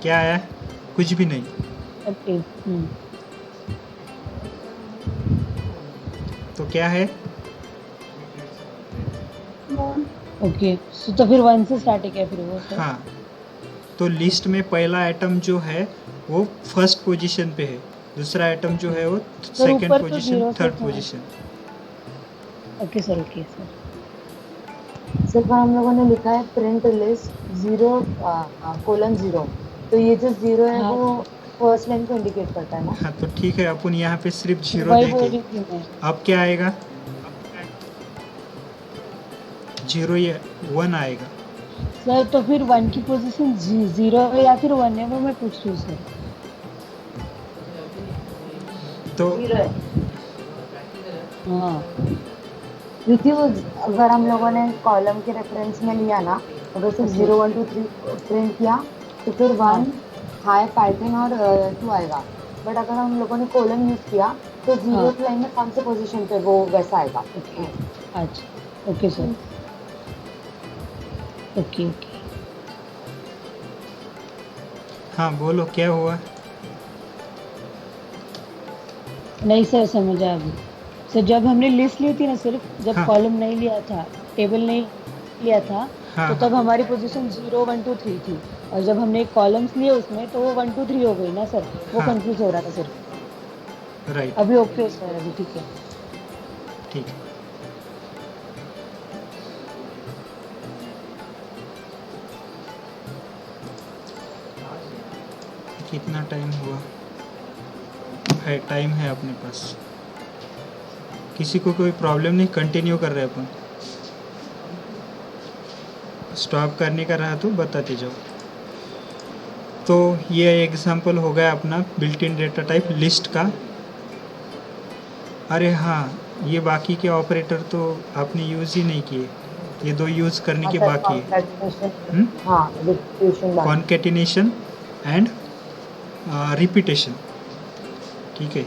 क्या आया? कुछ भी नहीं। ओके। तो क्या है? ओके तो फिर 1 से स्टार्ट है क्या फिर वो सर? हाँ तो लिस्ट में पहला आइटम जो है वो फर्स्ट पोजीशन पे है, दूसरा आइटम जो है वो सेकंड ऊपर तो पोजीशन, 0 से थर्ड था। Position. Okay sir, okay sir. सिर्फ हम लोगों ने लिखा है प्रिंट लिस्ट 0 कोलन 0, तो ये जो 0 है हाँ। वो फर्स्ट लाइन को इंडिकेट करता है ना। हाँ तो ठीक है, अपन यहाँ पे सिर्फ 0 वही बोल देखे। रही थी मैं। अब क्या आएगा? 0 या 1 आएगा। सर तो फिर 1 की पोजीशन 0 है या फिर 1 है, वो मैं पूछ रही हूँ सर। तो 0 है हाँ क्योंकि वो अगर हम लोगों ने कॉलम के रेफरेंस में लिया ना, अगर सिर्फ 0 1 2 3 प्रिंट किया तो फिर 1 हाई पाइथन और 2 आएगा। बट अगर हम लोगों ने कोलन यूज किया तो 0th लाइन में कौन से पोजीशन पे वो वैसा आएगा। ओके अच्छा ओके सर। Okay okay. हाँ बोलो क्या हुआ? नहीं सर समझा अभी। सर जब हमने लिस्ट ली थी ना, सिर्फ जब हाँ। कॉलम नहीं लिया था, टेबल नहीं लिया था, हाँ, तो तब हमारी पोजीशन 0 1 2 3 थी। और जब हमने कॉलम्स लिए उसमें तो वो 1 2 3 हो गई ना सर, वो हाँ। कंफ्यूज हो रहा था सिर्फ। राइट। अभी ओके सर, अभी ठीक है। ठीक है। कितना टाइम हुआ है? टाइम है अपने पास। किसी को कोई प्रॉब्लम नहीं? कंटिन्यू कर रहे अपन। स्टॉप करने का रहा तो बताते जाओ। तो ये एग्जांपल हो गया अपना built in data type list का। अरे हाँ, ये बाकी के ऑपरेटर तो आपने यूज़ ही नहीं किए, ये दो यूज़ करने के बाकी है। हाँ, रिपीटेशन बाकी। कॉन्केटिनेशन एंड रिपीटेशन, ठीक है।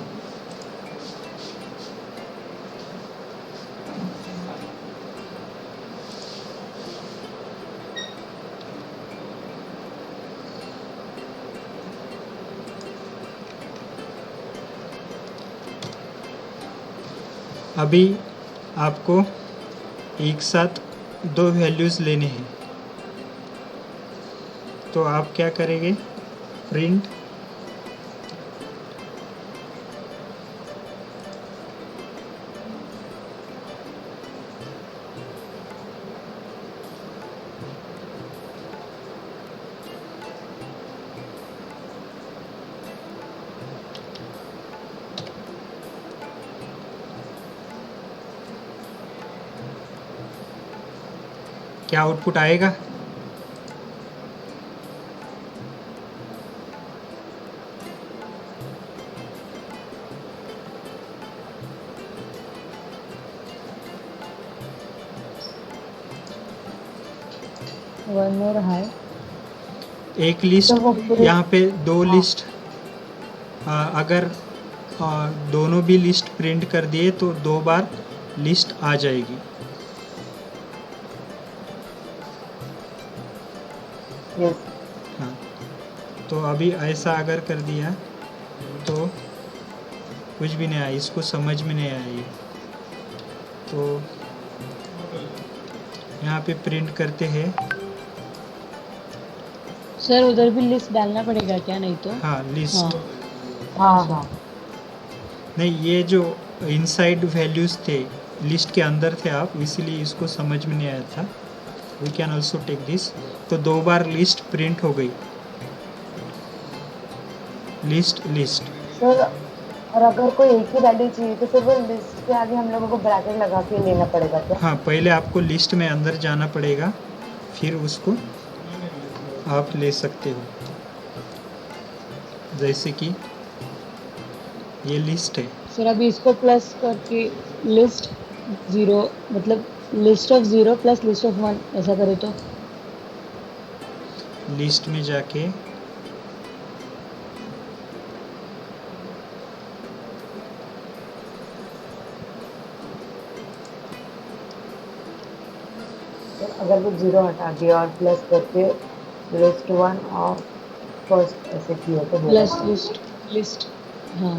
अभी आपको एक साथ दो वैल्यूज़ लेने हैं, तो आप क्या करेंगे? प्रिंट क्या आउटपुट आएगा? वन और हाई। एक लिस्ट, तो वो पूरे- यहाँ पे दो हाँ। लिस्ट, अगर दोनों भी लिस्ट प्रिंट कर दिए तो दो बार लिस्ट आ जाएगी। Yes. हाँ, तो अभी ऐसा अगर कर दिया तो कुछ भी नहीं आया, इसको समझ में नहीं आया ये। तो यहाँ पे प्रिंट करते हैं। सर उधर भी लिस्ट डालना पड़ेगा क्या? नहीं तो हाँ, लिस्ट। हाँ। हाँ, हाँ। नहीं, ये जो इनसाइड वैल्यूज़ थे लिस्ट के अंदर थे आप, इसीलिए इसको समझ में नहीं आया था। We can also take this. तो दो बार लिस्ट प्रिंट हो गई, लिस्ट लिस्ट। सर, और अगर कोई एक ही वैल्यू चाहिए तो फिर वो लिस्ट के आगे हम लोगों को ब्रैकेट लगा के लेना पड़ेगा क्या? हाँ, पहले आपको लिस्ट में अंदर जाना पड़ेगा, फिर उसको आप ले सकते हो। जैसे कि ये लिस्ट है, सर अभी इसको प्लस करके लिस्ट 0, मतलब list of 0 plus list of 1 ऐसा करे तो लिस्ट में जाके तो अगर वो 0 हटा दिया और प्लस करके लिस्ट 1 और फर्स्ट ऐसे किया तो होगा। प्लस लिस्ट हाँ।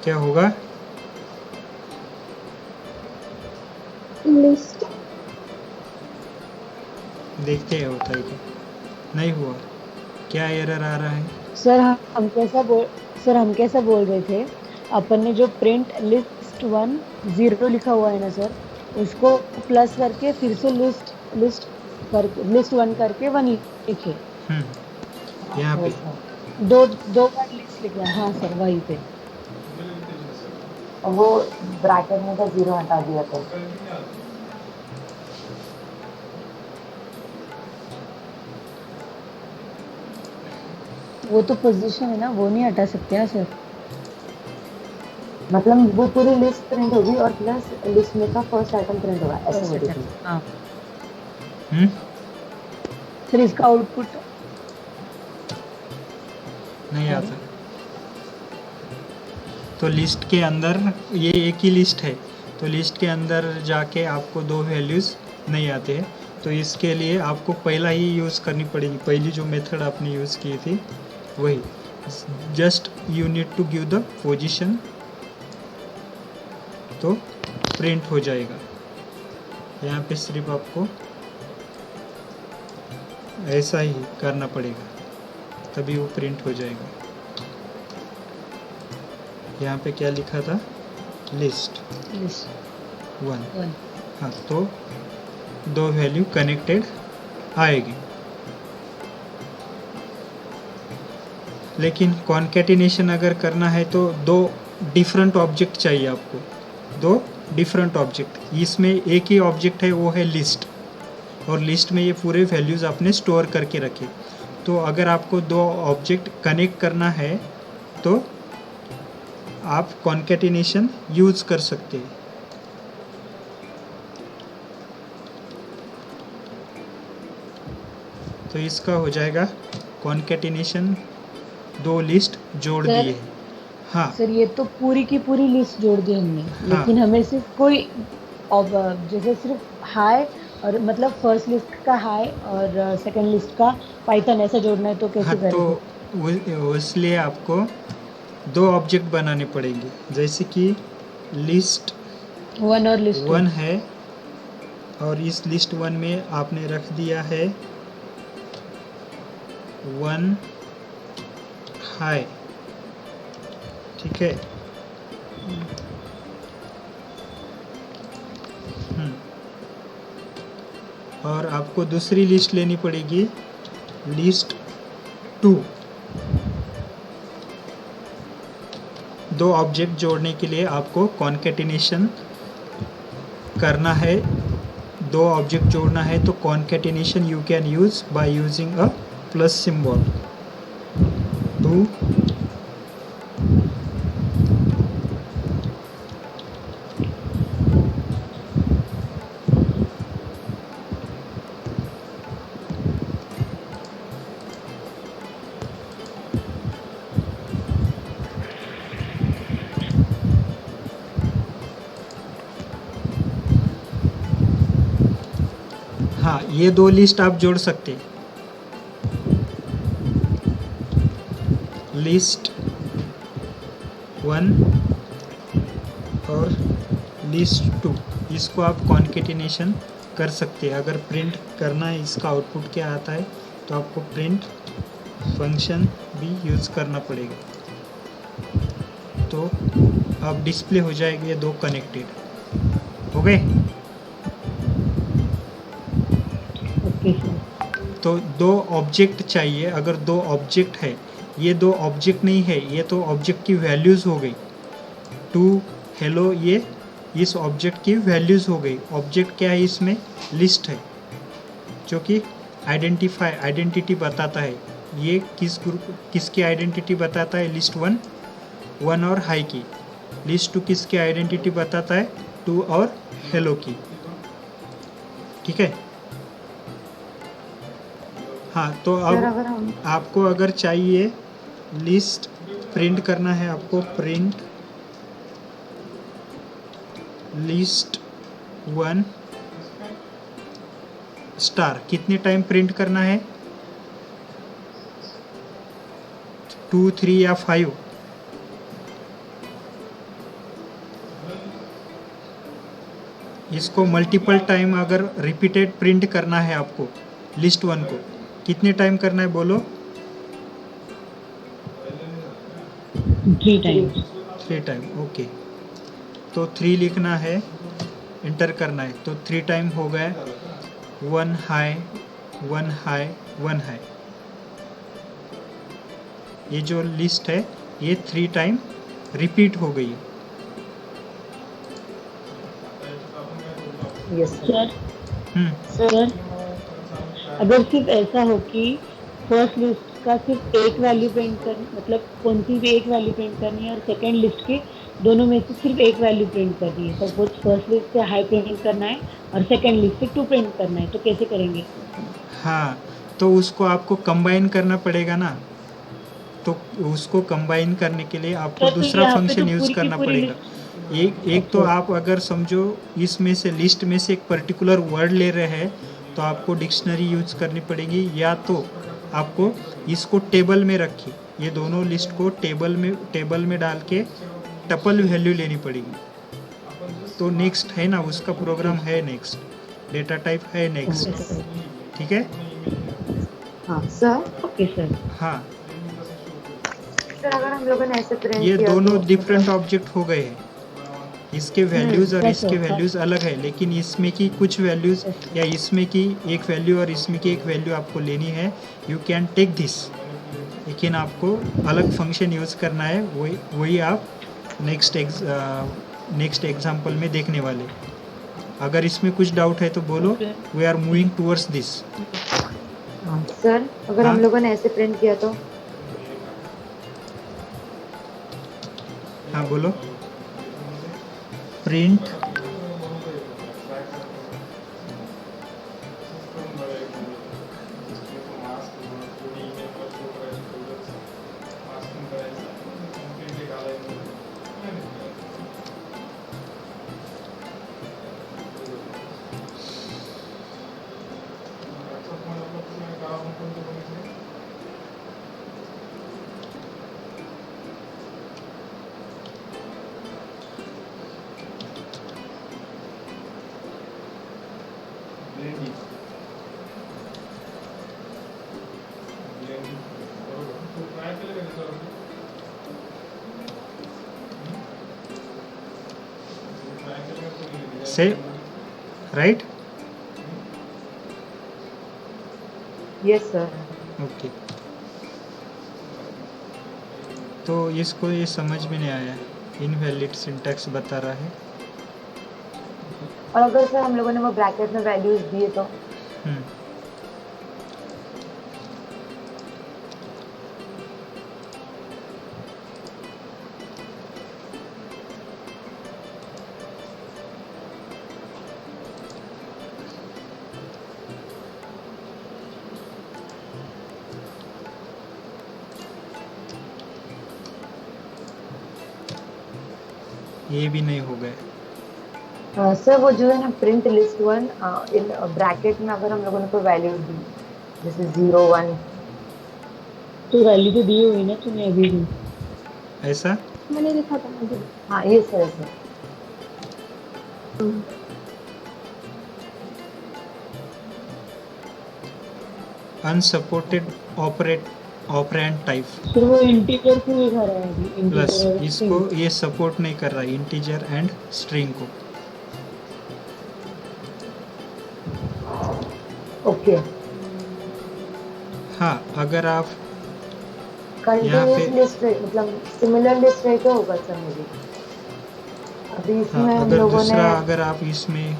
क्या होगा? लिस्ट देखते हैं होता है क्या। नहीं हुआ, क्या एरर आ रहा है? सर हम कैसा बोल रहे थे, अपन ने जो प्रिंट लिस्ट 1 0 लिखा हुआ है ना सर, उसको प्लस करके फिर से लिस्ट 1 करके 1 लिखे। यहाँ पे दो बार लिस्ट लिखना। हाँ सर, वहीं पे। और वो ब्रैकेट में का 0 हटा दिया तो वो तो पोजीशन है ना, वो नहीं हटा सकते हैं सर। मतलब वो पूरी लिस्ट प्रिंट होगी और प्लस लिस्ट में का फर्स्ट आइटम प्रिंट होगा, ऐसे बोल रही थी। हाँ हम्म सर, इसका आउटपुट नहीं आता। तो लिस्ट के अंदर, ये एक ही लिस्ट है, तो लिस्ट के अंदर जाके आपको दो वैल्यूज़ नहीं आते हैं। तो इसके लिए आपको पहला ही यूज़ करनी पड़ेगी, पहली जो मेथड आपने यूज़ की थी वही। Just you need to give the position, तो प्रिंट हो जाएगा। यहाँ पे सिर्फ आपको ऐसा ही करना पड़ेगा, तभी वो प्रिंट हो जाएगा। यहाँ पे क्या लिखा था? List list 1। 1। हाँ, तो दो वैल्यू कनेक्टेड आएगी। लेकिन कॉन्केटिनेशन अगर करना है तो दो डिफरेंट ऑब्जेक्ट चाहिए आपको, दो डिफरेंट ऑब्जेक्ट। इसमें एक ही ऑब्जेक्ट है, वो है लिस्ट, और लिस्ट में ये पूरे वैल्यूज़ आपने स्टोर करके रखे। तो अगर आपको दो ऑब्जेक्ट कनेक्ट करना है तो आप कॉन्केटिनेशन यूज़ कर सकते हैं। तो इसका हो जाएगा कॉन्केटिनेशन, दो लिस्ट जोड़ सर, दिए। हाँ सर ये तो पूरी की पूरी लिस्ट जोड़ दी हमने, लेकिन हमें सिर्फ कोई जैसे सिर्फ हाई और मतलब फर्स्ट लिस्ट का हाई और सेकंड लिस्ट का पाइथन ऐसा जोड़ना है तो कैसे हाँ, तो करेंगे? इसलिए आपको दो ऑब्जेक्ट बनाने पड़ेंगे। जैसे कि लिस्ट 1 और लिस्ट 1 है, और इस लिस्ट 1 में आपने रख दिया है 1 हाई, ठीक है। और आपको दूसरी लिस्ट लेनी पड़ेगी, लिस्ट 2। दो ऑब्जेक्ट जोड़ने के लिए आपको कॉन्केटिनेशन करना है, दो ऑब्जेक्ट जोड़ना है तो concatenation you can use by using a plus symbol. 2 हाँ, ये दो लिस्ट आप जोड़ सकते हैं, लिस्ट 1 और लिस्ट 2। इसको आप कॉन्केटिनेशन कर सकते हैं। अगर प्रिंट करना है, इसका आउटपुट क्या आता है, तो आपको प्रिंट फंक्शन भी यूज़ करना पड़ेगा। तो अब डिस्प्ले हो जाएगी ये दो कनेक्टेड हो गए। Okay sir. तो दो ऑब्जेक्ट चाहिए। अगर दो ऑब्जेक्ट है, ये दो ऑब्जेक्ट नहीं है, ये तो ऑब्जेक्ट की वैल्यूज़ हो गई। टू हेलो, ये इस ऑब्जेक्ट की वैल्यूज़ हो गई। ऑब्जेक्ट क्या है? इसमें लिस्ट है, जो कि आइडेंटिटी बताता है। ये किस ग्रुप, किसकी आइडेंटिटी बताता है? लिस्ट 1 और हाई की। लिस्ट 2 किसकी आइडेंटिटी बताता है? 2 और हेलो की, ठीक है। हाँ, तो अब सर अगर हम आपको अगर चाहिए लिस्ट प्रिंट करना है, आपको प्रिंट लिस्ट 1 स्टार कितने टाइम प्रिंट करना है? 2, 3 या 5? इसको मल्टीपल टाइम अगर रिपीटेड प्रिंट करना है आपको, लिस्ट 1 को कितने टाइम करना है बोलो? 3 टाइम्स। 3 time, okay. तो 3 लिखना है, इंटर करना है, तो 3 टाइम हो गया। 1 हाई 1 हाई 1 हाई। ये जो लिस्ट है ये 3 टाइम रिपीट हो गई। यस सर हम्म, सर अगर सिर्फ ऐसा हो कि फर्स्ट लिस्ट का सिर्फ एक वैल्यू प्रिंट कर, मतलब कौन सी भी एक वैल्यू प्रिंट करनी है, और सेकंड लिस्ट के दोनों में से सिर्फ एक वैल्यू प्रिंट करनी है। सपोज फर्स्ट लिस्ट से हाई प्रिंट करना है और सेकंड लिस्ट से 2 प्रिंट करना है, तो कैसे करेंगे? हाँ, तो उसको आपको कंबाइन करना पड़ेगा ना। तो उसको कंबाइन करने के लिए आपको सर, तो दूसरा यहाँ पे फंक्शन तो यूज़ पूरी की करना पूरी पड़ेगा। एक तो आप अगर समझो इसमें से, लिस्ट में से एक पर्टिकुलर वर्ड ले रहे हैं, तो आपको डिक्शनरी यूज़ करनी पड़ेगी, या तो आपको इसको टेबल में रखिए। ये दोनों लिस्ट को टेबल में डाल के टपल वैल्यू लेनी पड़ेगी। तो नेक्स्ट है ना, उसका प्रोग्राम है नेक्स्ट, डेटा टाइप है नेक्स्ट, ठीक है। हाँ सर। Okay sir. हाँ, सर अगर हम लोगों ने ऐसे प्रिंट ये किया दोनों तो डिफरेंट ऑब्जेक्ट हो गए हैं। इसके वैल्यूज़ और yes, इसके sir. वैल्यूज़ अलग है, लेकिन इसमें की कुछ वैल्यूज़ Yes, sir. या इसमें की एक वैल्यू और इसमें की एक वैल्यू आपको लेनी है। यू कैन टेक दिस, लेकिन आपको अलग फंक्शन यूज़ करना है। वही आप नेक्स्ट एग्जाम्पल में देखने वाले। अगर इसमें कुछ डाउट है तो बोलो। Okay. We are moving towards this. हाँ सर अगर हाँ? हम लोगों ने ऐसे प्रिंट किया तो हाँ बोलो। प्रिंट से राइट। Yes sir. ओके, तो इसको ये समझ में नहीं आया। इनवैलिड सिंटैक्स बता रहा है। और अगर सर हम लोगों ने वो ब्रैकेट में वैल्यूज दिए तो हम्म, ये भी नहीं हो गया। सर वो जो है ना print list one in bracket में अगर हम लोगों ने कोई वैल्यूज दी जैसे 0 1 तो वैल्यू तो दी हुई ना तूने अभी भी। ऐसा मैंने लिखा था मुझे। हाँ ये sir sir unsupported operand type फिर वो इंटीजर क्यों दिखा रहा है अभी? प्लस इंटीजर और इसको string। ये सपोर्ट नहीं कर रहा इंटीजर एंड स्ट्रिंग को। ओके। हाँ, अगर आप यहाँ कंटिन्यूस पे लिस्ट मतलब सिमिलर लिस्ट रहे तो होगा सर मुझे अभी हाँ, इसमें हम अगर लोगों ने दूसरा अगर आप इसमें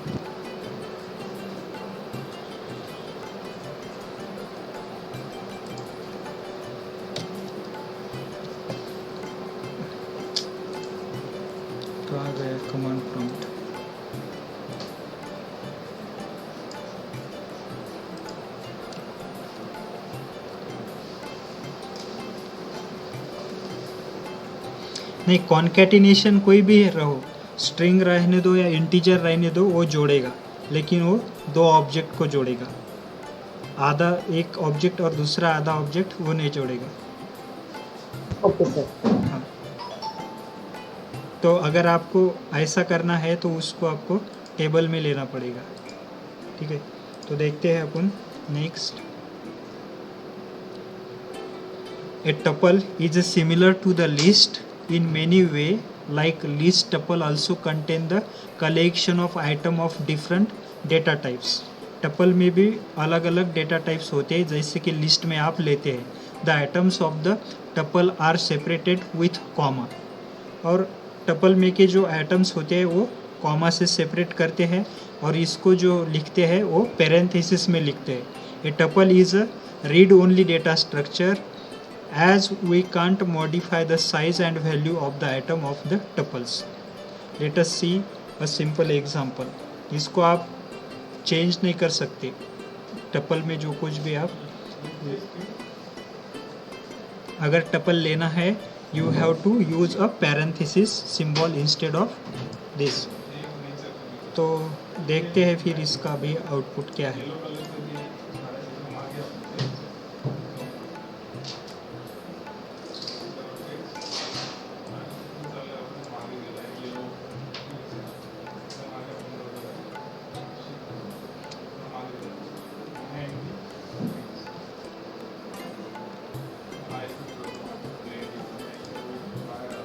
तो आ गया कमांड प्रॉम्प्ट। नहीं, कॉन्केटिनेशन कोई भी रहो, स्ट्रिंग रहने दो या इंटीजर रहने दो, वो जोड़ेगा, लेकिन वो दो ऑब्जेक्ट को जोड़ेगा। आधा एक ऑब्जेक्ट और दूसरा आधा ऑब्जेक्ट वो नहीं जोड़ेगा। Okay sir. हाँ, तो अगर आपको ऐसा करना है तो उसको आपको टेबल में लेना पड़ेगा। ठीक है, तो देखते हैं अपन next. A tuple is similar to the list in many way, like list tuple also contain the collection of item of different data types. Tuple में भी अलग अलग डेटा टाइप्स होते हैं, जैसे कि लिस्ट में आप लेते हैं the items of the tuple are separated with comma, और टपल में के जो आइटम्स होते हैं वो कॉमा से सेपरेट करते हैं, और इसको जो लिखते हैं वो पेरेंथेसिस में लिखते हैं। A tuple is a read only data structure as we can't modify the size and value of the item of the tuples. Let us see a simple example. इसको आप चेंज नहीं कर सकते, टपल में जो कुछ भी आप अगर टपल लेना है you have to use a parenthesis symbol instead of this. तो देखते हैं फिर इसका भी आउटपुट क्या है।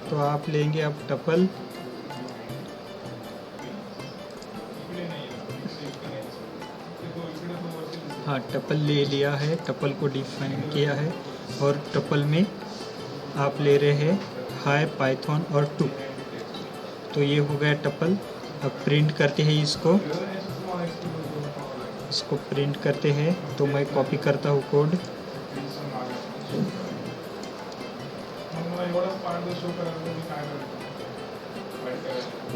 तो आप लेंगे अब टपल, हाँ टपल ले लिया है, टपल को डिफाइन किया है और टपल में आप ले रहे हैं हाई, पाइथन और 2। तो ये हो गया टपल। अब प्रिंट करते हैं इसको प्रिंट करते हैं। तो मैं कॉपी करता हूँ कोड,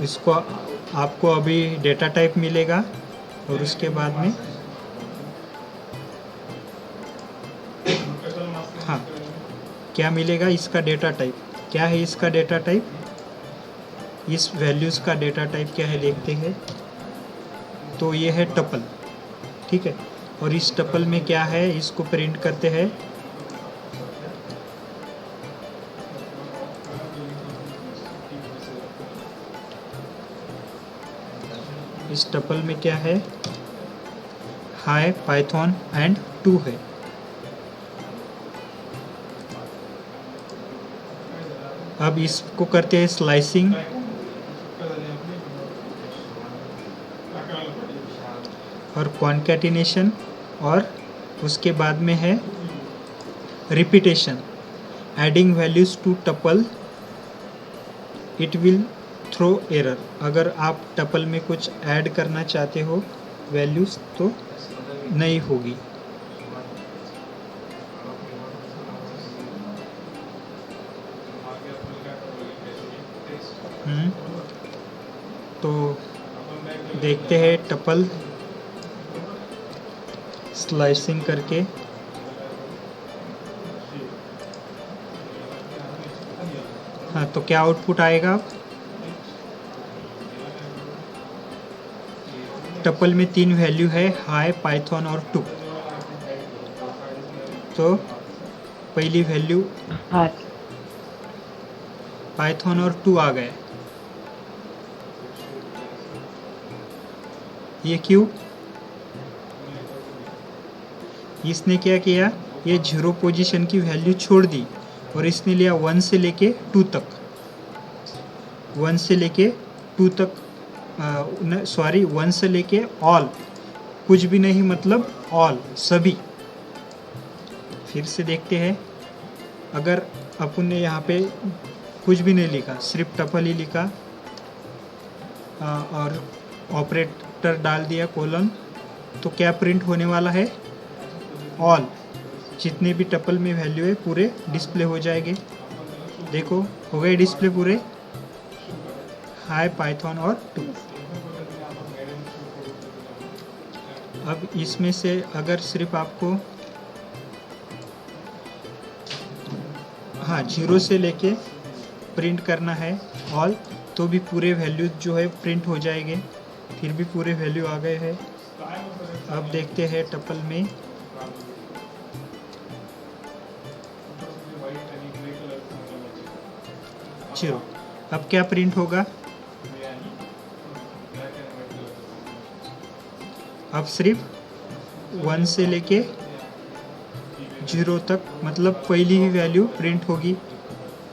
इसको आपको अभी डेटा टाइप मिलेगा और उसके बाद में हाँ क्या मिलेगा, इसका डेटा टाइप क्या है, इसका डेटा टाइप, इस वैल्यूज़ का डेटा टाइप क्या है देखते हैं। तो ये है टपल, ठीक है। और इस टपल में क्या है, इसको प्रिंट करते हैं। इस टपल में क्या है, हाई, पाइथन एंड 2 है। अब इसको करते हैं स्लाइसिंग, और कॉन्कैटिनेशन, और उसके बाद में है repetition. Adding values to tuple it will throw error. अगर आप टपल में कुछ ऐड करना चाहते हो वैल्यूज तो नहीं होगी। तो देखते हैं टपल स्लाइसिंग करके। हाँ तो क्या आउटपुट आएगा, टपल में 3 वैल्यू है, हाई, पाइथन और 2। तो पहली वैल्यू पाइथन और 2 आ गए। ये क्यों, इसने क्या किया, ये 0 पोजीशन की वैल्यू छोड़ दी और इसने लिया 1 से लेके 2 तक, 1 से लेके 2 तक, 1 से लेके ऑल, कुछ भी नहीं मतलब ऑल, सभी। फिर से देखते हैं, अगर अपन ने यहाँ पे कुछ भी नहीं लिखा, सिर्फ टपल ही लिखा और ऑपरेटर डाल दिया कोलन, तो क्या प्रिंट होने वाला है, ऑल, जितने भी टपल में वैल्यू है पूरे डिस्प्ले हो जाएंगे। देखो हो गए डिस्प्ले पूरे, हाई, पाइथन और 2। अब इसमें से अगर सिर्फ आपको हाँ 0 से लेके प्रिंट करना है ऑल, तो भी पूरे वैल्यू जो है प्रिंट हो जाएंगे। फिर भी पूरे वैल्यू आ गए हैं। अब देखते हैं टपल में, जीरो। अब क्या प्रिंट होगा, अब सिर्फ 1 से लेके 0 तक, मतलब पहली ही वैल्यू प्रिंट होगी,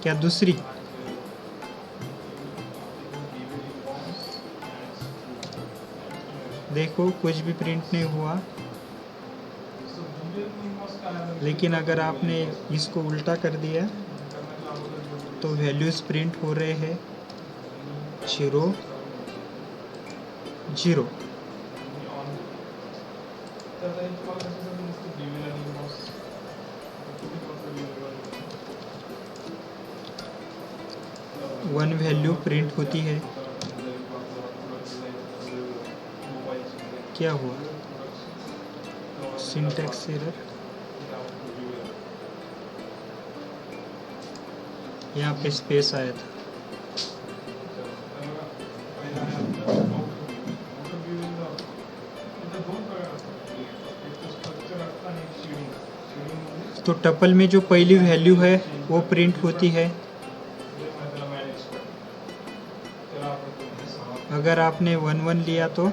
क्या दूसरी, देखो कुछ भी प्रिंट नहीं हुआ। लेकिन अगर आपने इसको उल्टा कर दिया तो वैल्यूज प्रिंट हो रहे हैं 0 0। वन वैल्यू प्रिंट होती है। क्या हुआ, सिंटैक्स एरर, यहाँ पे स्पेस आया था। तो टपल में जो पहली वैल्यू है वो प्रिंट होती है। अगर आपने 1 1 लिया तो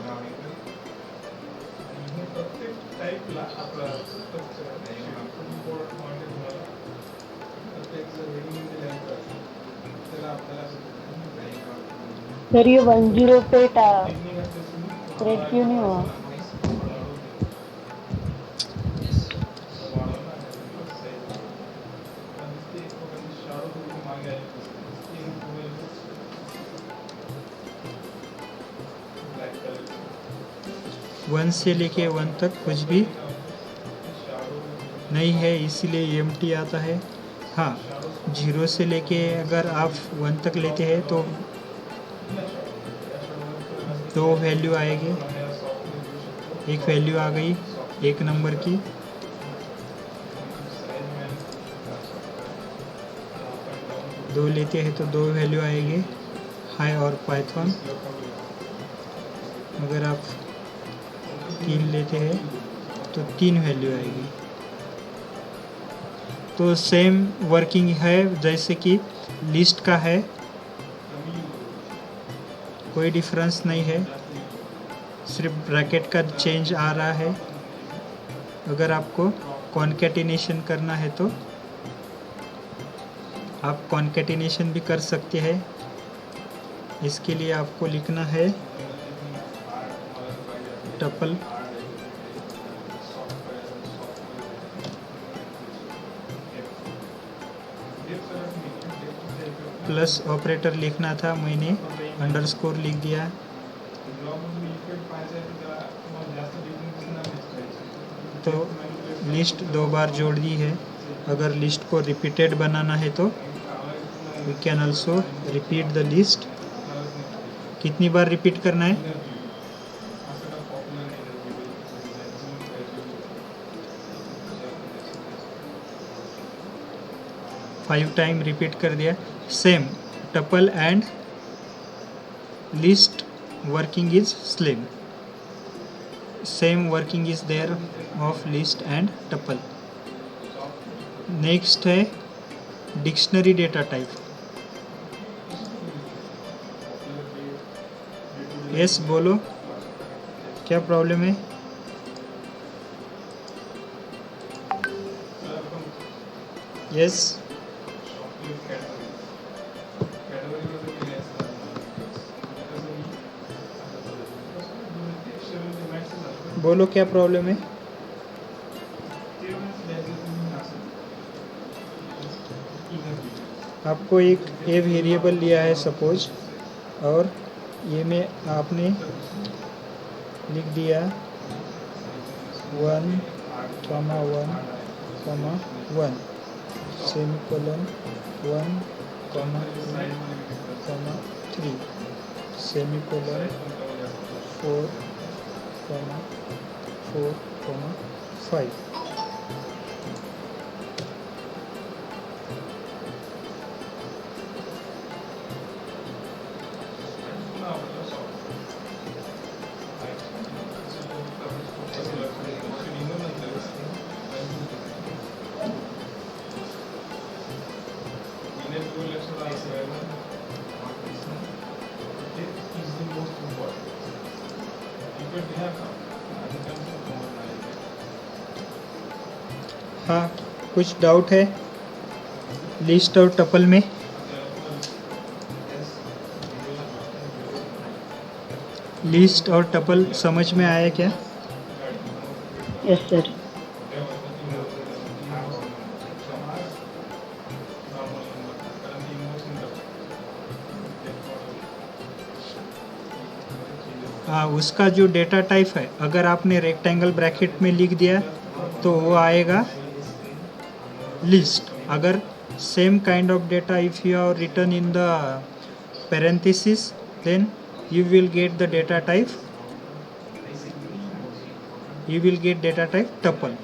सर ये 10 पे थ्रेड क्यों नहीं हुआ? वन से लेके वन तक कुछ भी नहीं है, इसीलिए एम्प्टी आता है। हाँ, 0 से लेके अगर आप 1 तक लेते हैं तो 2 वैल्यू आएगी। एक वैल्यू आ गई एक नंबर की, दो लेते हैं तो 2 वैल्यू आएगी हाई और पाइथन। अगर आप 3 लेते हैं तो 3 वैल्यू आएगी। तो सेम वर्किंग है जैसे कि लिस्ट का है, कोई डिफरेंस नहीं है, सिर्फ ब्रैकेट का चेंज आ रहा है। अगर आपको कॉन्केटिनेशन करना है तो आप कॉन्केटिनेशन भी कर सकते हैं। इसके लिए आपको लिखना है टपल प्लस ऑपरेटर लिखना था, मैंने अंडरस्कोर लिख दिया। तो लिस्ट 2 बार जोड़ दी है। अगर लिस्ट को रिपीटेड बनाना है तो we can also repeat the list. कितनी बार रिपीट करना है? फाइव टाइम रिपीट कर दिया। Same tuple and list working is same working is there of list and tuple. Next है डिक्शनरी डेटा टाइप। यस बोलो, क्या प्रॉब्लम है? यस बोलो, क्या प्रॉब्लम है? आपको एक ए वेरिएबल लिया है सपोज, और ये में आपने लिख दिया 1, 1, सेमीकोलन 1, 2, 3, सेमीकोलन 4, 5। हाँ, कुछ डाउट है लिस्ट और टपल में? लिस्ट और टपल समझ में आया क्या? Yes sir. हाँ, उसका जो डेटा टाइप है, अगर आपने रेक्टेंगल ब्रैकेट में लिख दिया तो वो आएगा लिस्ट। अगर same kind of data if you are written in the parenthesis, then you will get the data type tuple.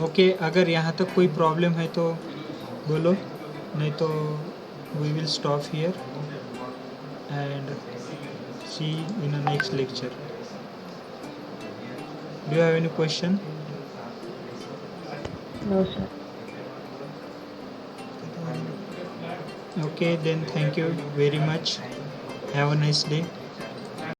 Okay, अगर यहाँ तक कोई प्रॉब्लम है तो बोलो, नहीं तो we will stop here and see in the next lecture. Do you have any question? No sir. Okay, then thank you very much. Have a nice day.